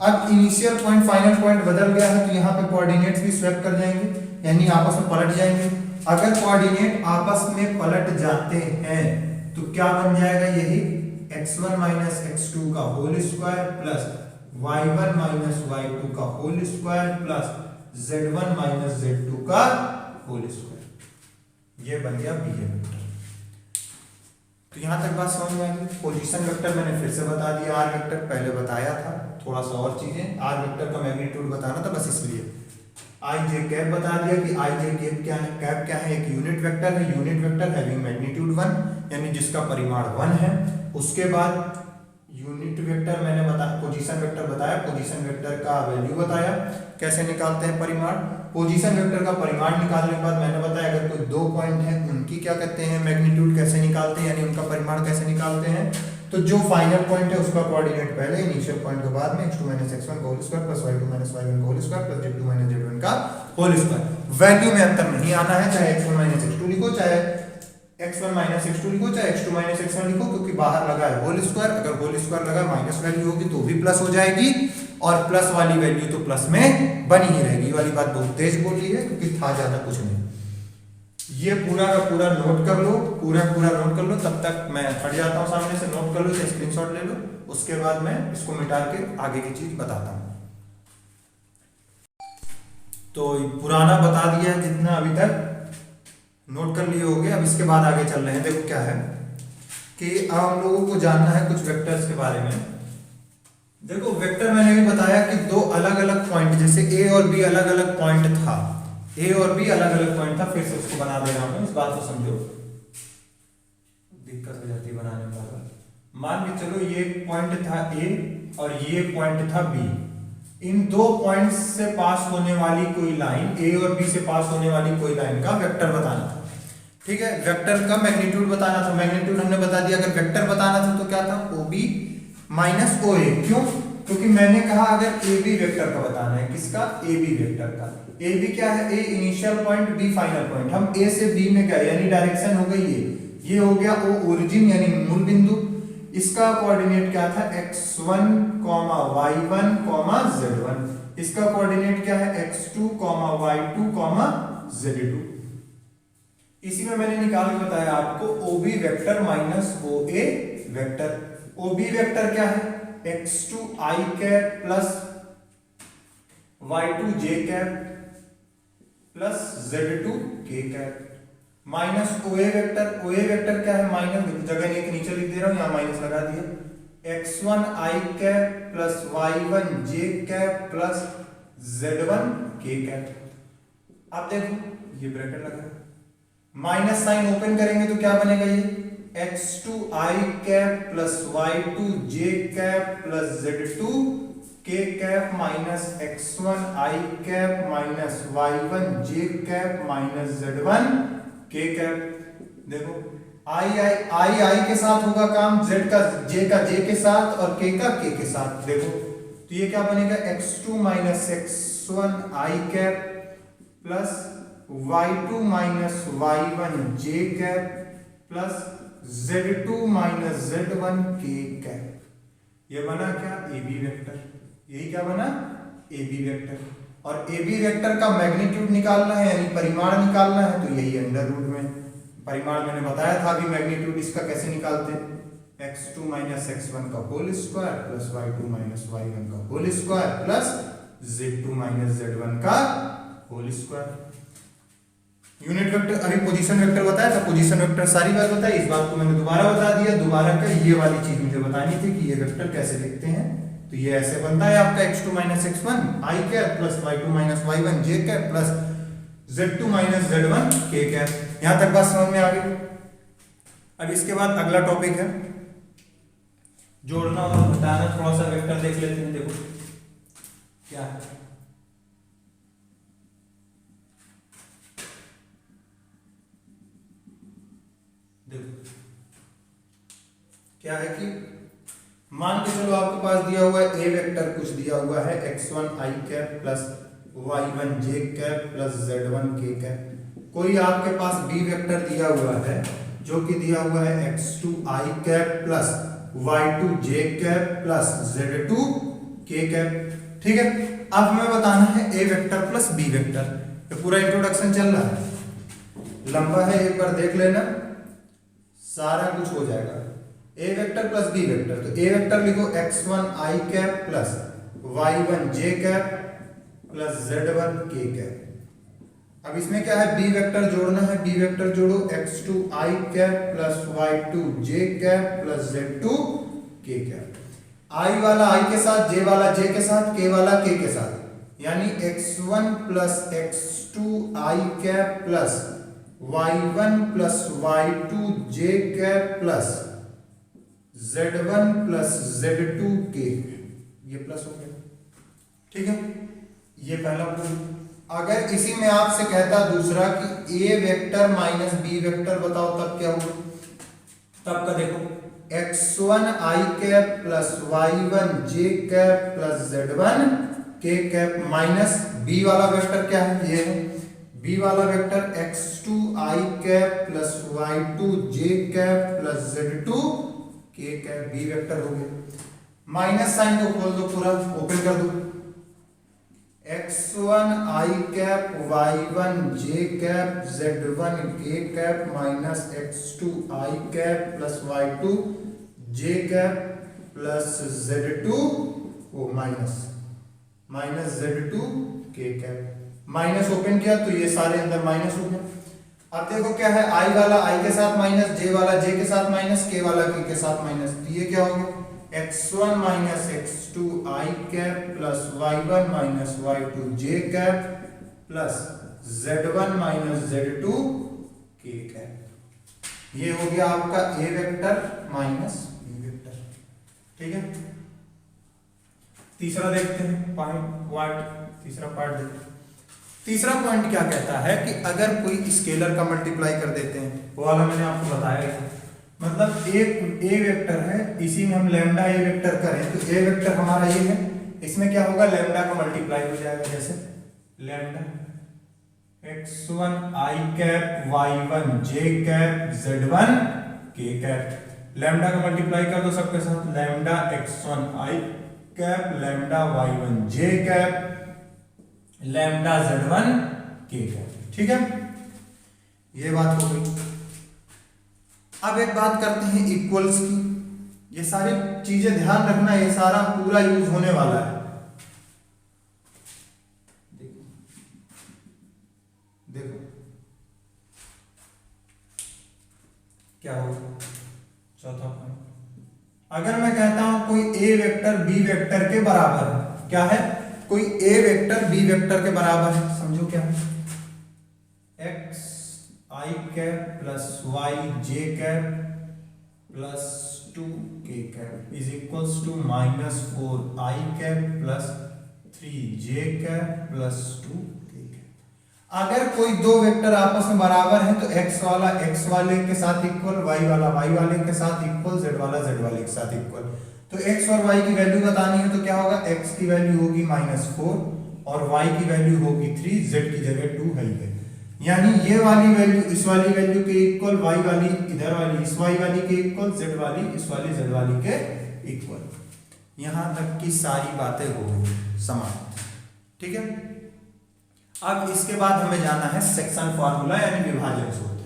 अब इनिशियल पॉइंट फाइनल पॉइंट बदल गया है तो यहाँ पे कोऑर्डिनेट्स भी स्वैप कर जाएंगे, यानी आपस में पलट जाएंगे। अगर कोऑर्डिनेट आपस में पलट जाते हैं तो क्या बन जाएगा, यही x1 माइनस x2 का whole square plus y1 minus y2 का whole square plus z1 minus z2 का होल स्क्वायर, ये बन गया बी ए वेक्टर। तो यहां तक बात समझ में आ गई। पोजीशन वेक्टर मैंने फिर से बता दिया, आर वेक्टर पहले बताया था, थोड़ा सा और चीजें, आर वेक्टर का मैग्नीट्यूड बताना था बस, इसलिए आई जे कैप बता दिया कि आई जे कैप क्या है, कैप क्या है, एक यूनिट वेक्टर है, यूनिट वेक्टर हैविंग मैग्नीट्यूड 1, यानी जिसका परिमाण 1 है। उसके बाद यूनिट वेक्टर मैंने बताया, पोजीशन वेक्टर बताया, पोजीशन वेक्टर का वैल्यू बताया, कैसे निकालते हैं परिमाण। पोजीशन वेक्टर का परिमाण निकालने के बाद मैंने बताया अगर कोई दो पॉइंट है उनकी क्या कहते हैं मैग्नीट्यूड कैसे निकालते हैं, यानी उनका परिमाण कैसे निकालते हैं। तो जो फाइनल पॉइंट है उसका कोऑर्डिनेट पहले, इनिशियल पॉइंट के बाद में x2 माइनस x1 का whole square plus y2 minus y1 का whole square plus z2 minus z1 का होल स्क्वायर। वैल्यू में अंतर नहीं आना है, चाहे x1 माइनस x2 लिखो, चाहे x1 माइनस x2 लिखो, चाहे x2 माइनस x1 लिखो, क्योंकि बाहर लगा है होल स्क्वायर। अगर होल स्क्वायर लगा माइनस वैल्यू होगी तो भी प्लस हो जाएगी, और प्लस वाली वैल्यू तो प्लस में बनी ही रहेगी। वाली बात बहुत तेज बोली है क्योंकि था ज्यादा कुछ नहीं। ये पूरा का पूरा नोट कर लो, पूरा पूरा नोट कर लो। तब तक मैं हट जाता हूँ सामने से, नोट कर लो, स्क्रीनशॉट ले लो, उसके बाद मैं इसको मिटा के आगे की चीज बताता हूँ। तो पुराना बता दिया है जितना अभी तक नोट कर लिए होगे। अब इसके बाद आगे चल रहे हैं। देखो क्या है कि अब हम लोगों को जानना है कुछ वेक्टर्स के बारे में। देखो वेक्टर मैंने भी बताया कि दो अलग अलग पॉइंट, जैसे ए और बी अलग अलग पॉइंट था, ए और बी अलग अलग पॉइंट था। फिर से उसको बना दे रहा हूं, इस बात को समझो, दिक्कत हो जाती है बनाने में बार बार। मान के चलो ये पॉइंट था ए और ये पॉइंट था बी। इन दो पॉइंट्स से पास होने वाली कोई लाइन, ए और बी से पास होने वाली कोई लाइन का वेक्टर बताना था। ठीक है, वेक्टर का मैग्नीट्यूड बताना था। मैग्नीट्यूड हमने बता दिया। अगर वेक्टर बताना था तो क्या था, ओ बी माइनस ओ ए। क्यों? क्योंकि मैंने कहा अगर ए बी वेक्टर का बताना है, किसका, ए बी वेक्टर का। ए बी क्या है, A initial point, B final point. हम ए से बी में गए यानी डायरेक्शन हो गई ये हो गया ओ ओरिजिन यानी मूल बिंदु। इसका कोऑर्डिनेट क्या था, x1, y1, z1। इसका कोऑर्डिनेट क्या है, x2, y2, z2। इसी में मैंने निकाल के बताया आपको OB vector minus OA vector. OB vector क्या है, x2 i cap plus y2 j cap plus z2 k cap minus OA vector. OA vector क्या है, माइनस जगह नहीं नीचे लिख दे रहा हूं, यहां माइनस लगा दिया। x1 i cap plus y1 j cap plus z1 k cap. अब देखो ये ब्रैकेट लगा है, माइनस साइन ओपन करेंगे तो क्या बनेगा, ये x2 i cap plus y2 j cap plus z2 k cap minus x1 i cap minus y1 j cap minus z1 k cap. देखो i के साथ होगा काम, z का j के साथ और k का k के साथ। देखो तो ये क्या बनेगा, x2 minus x1 i cap plus y2 minus y1 j cap plus z2 minus z1 k cap. ये बना क्या, AB वेक्टर। यही क्या बना, AB वेक्टर। और AB वेक्टर का मैग्नीट्यूड निकालना है यानी परिमाण निकालना है, तो यही अंडर रूट में परिमाण मैंने बताया था अभी। मैग्नीट्यूड इसका कैसे निकालते हैं, x2 माइनस x1 का whole square plus y2 minus y1 का whole square plus z2 minus z1 का होल स्क्वायर। यूनिट वेक्टर अभी पोजीशन वेक्टर बताया था, पोजीशन वेक्टर सारी बात बताई, इस बात को मैंने दोबारा बता दिया। दोबारा का ये वाली चीज मुझे बतानी थी कि ये वेक्टर कैसे लिखते हैं। तो ये ऐसे बनता है आपका x2 minus x1 i cap plus y2 minus y1 j cap plus z2 minus z1 k cap. यहां तक बात समझ में आ गई। अब इसके बाद अगला टॉपिक है जोड़ना और घटाना। थोड़ा सा वेक्टर देख लेते हैं। देखो क्या है, देखो क्या है कि मान के चलो आपके पास दिया हुआ है ए वेक्टर, कुछ दिया हुआ है x1 i cap plus y1 j cap plus z1 k cap. कोई आपके पास बी वेक्टर दिया हुआ है जो कि दिया हुआ है x2 i cap plus y2 j cap plus z2 k cap. ठीक है, अब हमें बताना है A vector plus B vector. ये पूरा इंट्रोडक्शन चल रहा है, लंबा है, एक बार देख लेना, सारा कुछ हो जाएगा। ए वेक्टर प्लस बी वेक्टर, तो ए वेक्टर लिखो x1 i cap plus y1 j cap plus z1 k cap. अब इसमें क्या है, बी वेक्टर जोड़ना है। बी वेक्टर जोड़ो, x2 i cap plus y2 j cap plus z2 k cap. i वाला i के साथ, j वाला j के साथ, k वाला k के साथ, यानी x1 plus x2 i cap plus y1 plus y2 j cap plus z1 plus z2 k। ये प्लस हो गया। ठीक है, ये पहला प्रूफ। अगर इसी में आपसे कहता दूसरा कि A vector minus B vector बताओ, तब क्या होगा। तब का देखो, x1 i cap plus y1 j cap plus z1 k cap minus B वाला वेक्टर क्या है, ये है बी वाला vector x2 i cap plus y2 j cap plus z2 k cap. B vector हो गया। माइनस साइन को खोल दो, पूरा ओपन कर दो। x1 i cap y1 j cap z1 k cap minus x2 i cap plus y2 j cap plus z2 वो minus z2 k cap. Minus open किया तो ये सारे अंदर माइनस हो गए। अब देखो क्या है, i वाला i के साथ माइनस, j वाला j के साथ माइनस, k वाला k के साथ माइनस, तो ये क्या हो गया x1 minus x2 i cap plus y1 minus y2 j cap plus z1 minus z2 k cap. ये हो गया आपका a vector minus b vector. ठीक है, तीसरा देखते हैं तीसरा पार्ट देखते हैं। तीसरा पॉइंट क्या कहता है कि अगर कोई स्केलर का मल्टीप्लाई कर देते हैं, वो वाला मैंने आपको बताया था, मतलब एक ए वेक्टर है, इसी में हम लैम्डा ए वेक्टर करें तो ए वेक्टर हमारा ये है, इसमें क्या होगा लैम्डा का मल्टीप्लाई हो जाएगा, जैसे lambda x1 i cap y1 j cap z1 k cap. Lambda का मल्टीप्लाई कर दो सबके साथ, lambda x1 i cap lambda y1 j cap lambda z1 k cap. ठीक है, ये बात हो गई। अब एक बात करते हैं इक्वल्स की। ये सारी चीजें ध्यान रखना, ये सारा पूरा यूज होने वाला है। देखो क्या होगा चौथा पॉइंट, अगर मैं कहता हूं कोई ए वेक्टर बी वेक्टर के बराबर है, क्या है, कोई ए वेक्टर बी वेक्टर के बराबर है, समझो क्या, x i cap plus y j cap plus 2 k cap is equals to minus 4 i cap plus 3 j cap plus 2 k cap. अगर कोई दो वेक्टर आपस में बराबर है तो x वाला x वाले के साथ इक्वल, y वाला y वाले के साथ इक्वल, z वाला z वाले के साथ इक्वल। तो x और y की वैल्यू बतानी है तो क्या होगा, x की वैल्यू होगी -4 और y की वैल्यू होगी 3, z की जगह 2 है, यानी ये वाली वैल्यू इस वाली वैल्यू के इक्वल, y वाली इधर वाली इस y वाली के इक्वल, z वाली इस वाली z वाली के इक्वल। यहां तक की सारी बातें हो गई समाप्त। ठीक है, अब इसके बाद हमें जाना है सेक्शन फार्मूला यानी विभाजन सूत्र।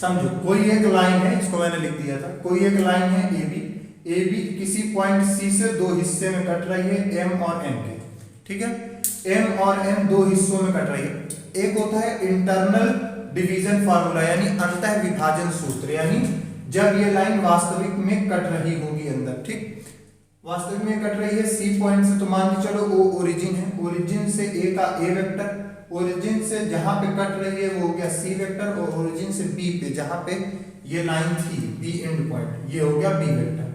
समझो कोई एक लाइन है, इसको मैंने लिख दिया था, कोई एक लाइन है AB किसी पॉइंट C से दो हिस्से में कट रही है M और N के। ठीक है, M और N दो हिस्सों में कट रही है। एक होता है इंटरनल डिवीजन फार्मूला यानी अंतः विभाजन सूत्र, यानी जब ये लाइन वास्तविक में कट रही होगी अंदर। ठीक, वास्तविक में कट रही है C पॉइंट से, तो मान के चलो वो ओरिजिन है, ओरिजिन से A का A वेक्टर, ओरिजिन से जहां पे कट रही है वो हो गया C वेक्टर, और ओरिजिन से B पे जहां पे ये लाइन थी B एंड पॉइंट, ये हो गया B वेक्टर।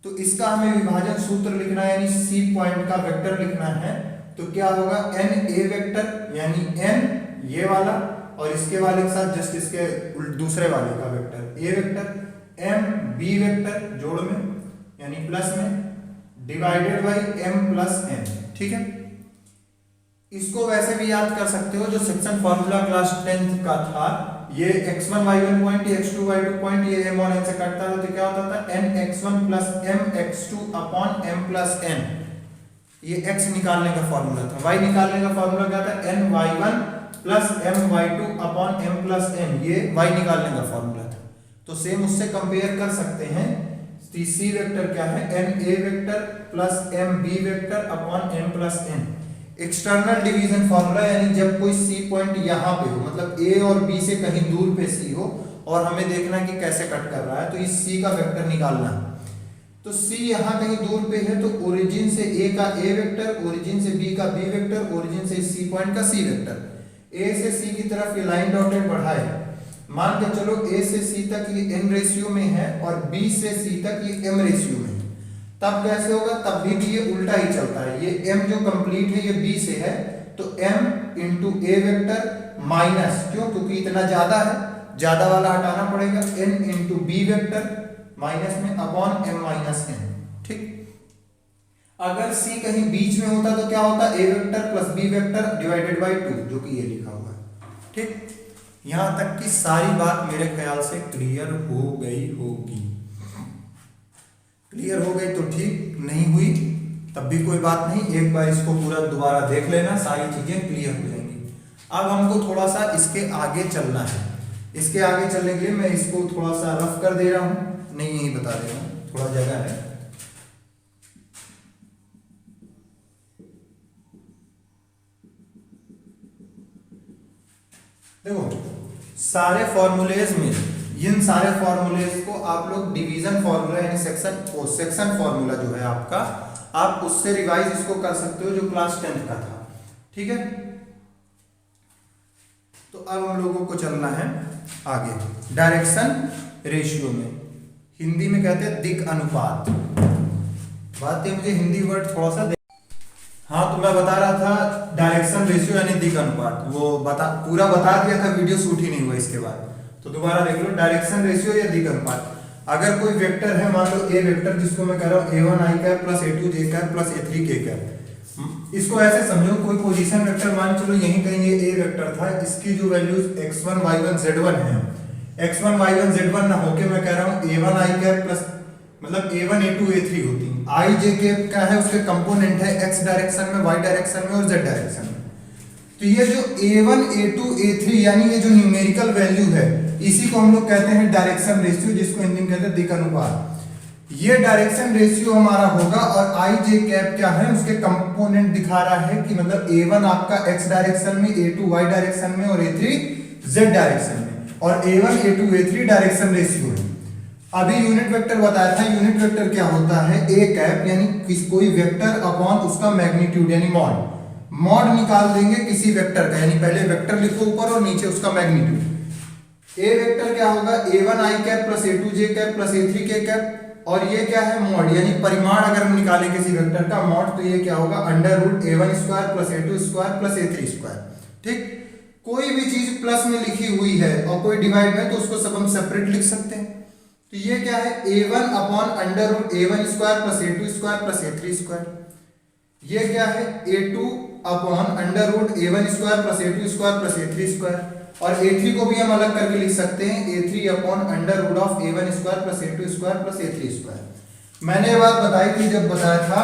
तो इसका हमें विभाजन सूत्र लिखना है यानी C पॉइंट का वेक्टर लिखना है, तो क्या होगा n a वेक्टर यानी n ये वाला और इसके वाले के साथ जस्ट इसके दूसरे वाले का vector a vector m b vector जोड़ में यानी प्लस में divided by m plus n। ठीक है, इसको वैसे भी याद कर सकते हो, जो सेक्शन फार्मूला क्लास 10th का था, ये x1 y1 पॉइंट, ये x2 y2 पॉइंट, ये m और n से कटता था तो क्या होता था n x1 plus m x2 upon m plus n। ये x निकालने का फॉर्मूला था। y निकालने का फॉर्मूला क्या था, n y1 plus m y2 upon m plus n, ये y निकालने का फॉर्मूला था। तो सेम उससे कंपेयर कर सकते हैं। C वेक्टर क्या है, n a vector plus m b vector upon m plus n। External division formula यानी जब कोई C पॉइंट यहाँ पे हो, मतलब A और B से कहीं दूर पे C हो और हमें देखना कि कैसे कट कर रहा है, तो इस C का वेक्टर निकालना है। तो C यहाँ कहीं दूर पे है तो ओरिजिन से A का A वेक्टर, ओरिजिन से B का B वेक्टर, ओरिजिन से C पॉइंट का C वेक्टर। A से C की तरफ ये लाइन डॉटेड बढ़ाए, मान के चलो A से C तक ये n रेशियो में है और B से C तक ये m रेशियो में है, तब कैसे होगा, तब भी ये उल्टा ही चलता है। ये m जो कंप्लीट है ये B से है तो m into A vector minus, क्यों, क्योंकि इतना ज्यादा है, ज्यादा वाला हटाना पड़ेगा, n into B vector minus में अपॉन m माइनस n। ठीक, अगर C कहीं बीच में होता तो क्या होता, A vector plus B vector divided by 2, जो कि ये लिखा हुआ है। ठीक, यहां तक की सारी बात मेरे ख्याल से क्लियर हो गई होगी। क्लियर हो गई तो ठीक, नहीं हुई तब भी कोई बात नहीं, एक बार इसको पूरा दोबारा देख लेना, सारी चीजें क्लियर हो जाएंगी। अब हमको थोड़ा सा इसके आगे चलना है। इसके आगे चलने के लिए मैं इसको थोड़ा सा रफ कर दे रहा हूं, नहीं यही बता दे रहा हूं, थोड़ा जगह है। देखो सारे फॉर्मूलेज में, इन सारे फॉर्मूलेज को आप लोग डिवीजन फॉर्मूला यानी सेक्शन फॉर्मूला जो है आपका, आप उससे रिवाइज इसको कर सकते हो जो क्लास 10th का था। ठीक है, तो अब हम लोगों को चलना है आगे डायरेक्शन रेशियो में, हिंदी में कहते हैं दिक् अनुपात। बात है, मुझे हिंदी वर्ड थोड़ा सा हाँ, तो मैं बता रहा था डायरेक्शन रेशियो यानी दिक् अनुपात, वो पूरा बता दिया था, वीडियो शूट ही नहीं हुआ इसके बाद, तो दोबारा देख लो। डायरेक्शन रेशियो या दिक् अनुपात, अगर कोई वेक्टर है, मान लो ए वेक्टर जिसको मैं कह रहा हूँ a1 i cap plus a2 j cap plus a3 k cap, इसको ऐसे समझो कोई पोजीशन वेक्टर, मान चलो यहीं कहीं ये a वेक्टर था, इसकी जो वैल्यूज x1 y1 z1 है, x1 y1 z1 ना होके मैं कह रहा हूँ a1 i कैप प्लस मतलब a1 a2 a3 होती, i j कैप का है, उसके कंपोनेंट है x डायरेक्शन में, y डायरेक्शन में और z डायरेक्शन में। तो ये जो a1 a2 a3 यानी ये जो न्यूमेरिकल वैल्यू है, इसी को हम लोग कहते हैं डायरेक्शन रेशियो, जिसको हिंदी में कहते हैं दिक् अनुपात। ये डायरेक्शन रेशियो हमारा होगा और आई जे कैप क्या है, उसके कंपोनेंट दिखा रहा है कि मतलब a1 आपका x डायरेक्शन में, a2 y डायरेक्शन में और a3 z डायरेक्शन में, और a1 a2 a3 direction ratio है। अभी यूनिट वेक्टर बताया था, यूनिट वेक्टर क्या होता है, a कैप यानी कोई वेक्टर अपॉन उसका मैग्नीट्यूड यानी मॉड, मॉड निकाल देंगे किसी वेक्टर का, यानी पहले वेक्टर लिखो ऊपर और नीचे उसका मैग्नीट्यूड। ए वेक्टर क्या होगा, a1 i cap plus a2 j cap plus a3 k cap, और ये क्या है मॉड, यानी परिमाण अगर हम निकालें किसी वेक्टर का मॉड, तो ये क्या होगा under root a1 square plus a2 square plus a3 square. ठीक, कोई भी चीज प्लस में लिखी हुई है और कोई डिवाइड में, तो उसको सब हम सेपरेट लिख सकते हैं। तो ये क्या है a1 upon under root a1 square plus a2 square plus a3 square. ये क्या है a2 upon under root a1 square plus a2 square plus a3 square, और a3 को भी हम अलग करके लिख सकते हैं a3 upon under root of a1 square plus a2 square plus a3 square. मैंने ये बात बताई थी जब बताया था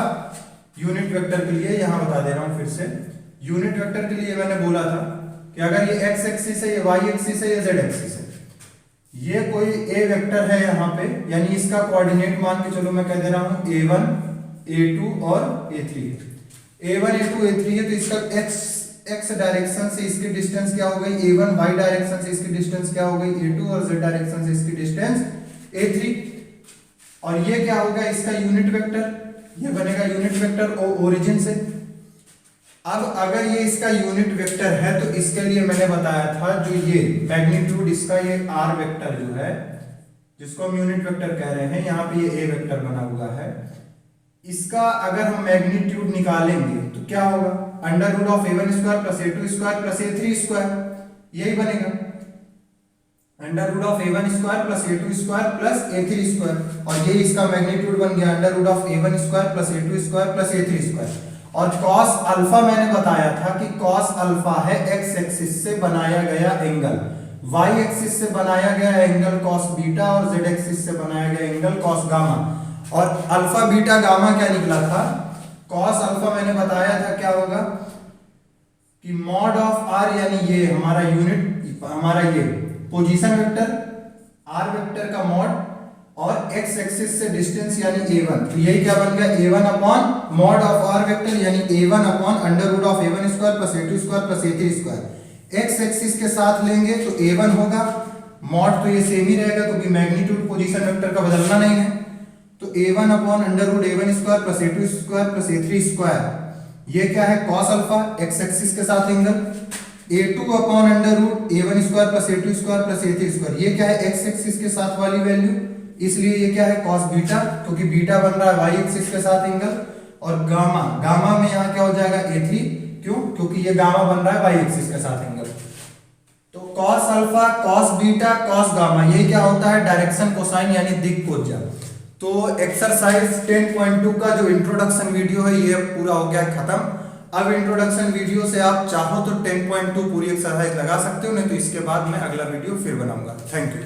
यूनिट वेक्टर के लिए, यहां बता दे रहा हूं फिर से। यूनिट वेक्टर के लिए मैंने बोला था कि अगर ये x एक्सिस है, ये y एक्सिस है, ये z एक्सिस है, ये कोई a वेक्टर है यहाँ पे, यानी इसका कोऑर्डिनेट मान के चलो मैं कह दे रहा हूँ a1 a2 और a3, a1 a2 a3 है, तो इसका x डायरेक्शन से इसकी डिस्टेंस क्या हो गई a1, y डायरेक्शन से इसकी डिस्टेंस क्या हो गई a2 और z डायरेक्शन से इसकी डिस्टेंस a3, और ये क्या होगा इसका यूनिट वेक्टर, ये बनेगा यूनिट वेक्टर ओरिजिन से। अब अगर ये इसका यूनिट वेक्टर है, तो इसके लिए मैंने बताया था जो ये मैग्नीट्यूड इसका ये r वेक्टर जो है, जिसको हम यूनिट वेक्टर कह रहे हैं, यहाँ पे ये a वेक्टर बना हुआ है, इसका अगर हम मैग्नीट्यूड निकालेंगे तो क्या होगा under root of a1 square plus a2 square plus a3 square, यही बनेगा under root of a1 square plus a2 square plus a3 square, और ये इसका मैग्नीट्यूड बन गया under root of a1 square plus a2 square plus a3 square. और cos alpha मैंने बताया था कि cos अल्फा है x एक्सिस से बनाया गया एंगल, y एक्सिस से बनाया गया एंगल cos बीटा, और z एक्सिस से बनाया गया एंगल cos गामा। और अल्फा बीटा गामा क्या निकला था, cos अल्फा मैंने बताया था क्या होगा कि मॉड ऑफ r, यानी ये हमारा यूनिट, हमारा ये पोजीशन वेक्टर r वेक्टर का मॉड और x एक्सिस से डिस्टेंस यानी a1, तो यही क्या बन गया a1 upon mod of r vector यानी a1 upon under root of a1 square plus a2 square plus a3 square. x axis के साथ लेंगे तो a1 होगा, मॉड तो ये सेम ही रहेगा क्योंकि मैग्नीट्यूड पोजीशन वेक्टर का बदलना नहीं है, तो a1 upon under root a1 square plus a2 square plus a3 square. ये क्या है cos अल्फा x एक्सिस के साथ angle, a2 upon under root a1 square plus a2 square plus a3 square, ये क्या है x एक्सिस के साथ वाली वैल्यू, इसलिए ये क्या है cos बीटा, क्योंकि बीटा बन रहा है y एक्सिस के साथ एंगल, और गामा, गामा में यहाँ क्या हो जाएगा a3, क्यों, क्योंकि ये गामा बन रहा है y एक्सिस के साथ एंगल। तो cos alpha, cos beta, cos gamma, ये क्या होता है डायरेक्शन कोसाइन यानी दिक्कोज्या। तो एक्सरसाइज 10.2 का जो इंट्रोडक्शन वीडियो है ये पूरा हो गया खत्म। अब इंट्रोडक्शन वीडियो से आप चाहो तो 10.2 पूरी एक्सरसाइज लगा सकते हो, नहीं तो इसके बाद मैं अगला वीडियो फिर बनाऊंगा। Thank you.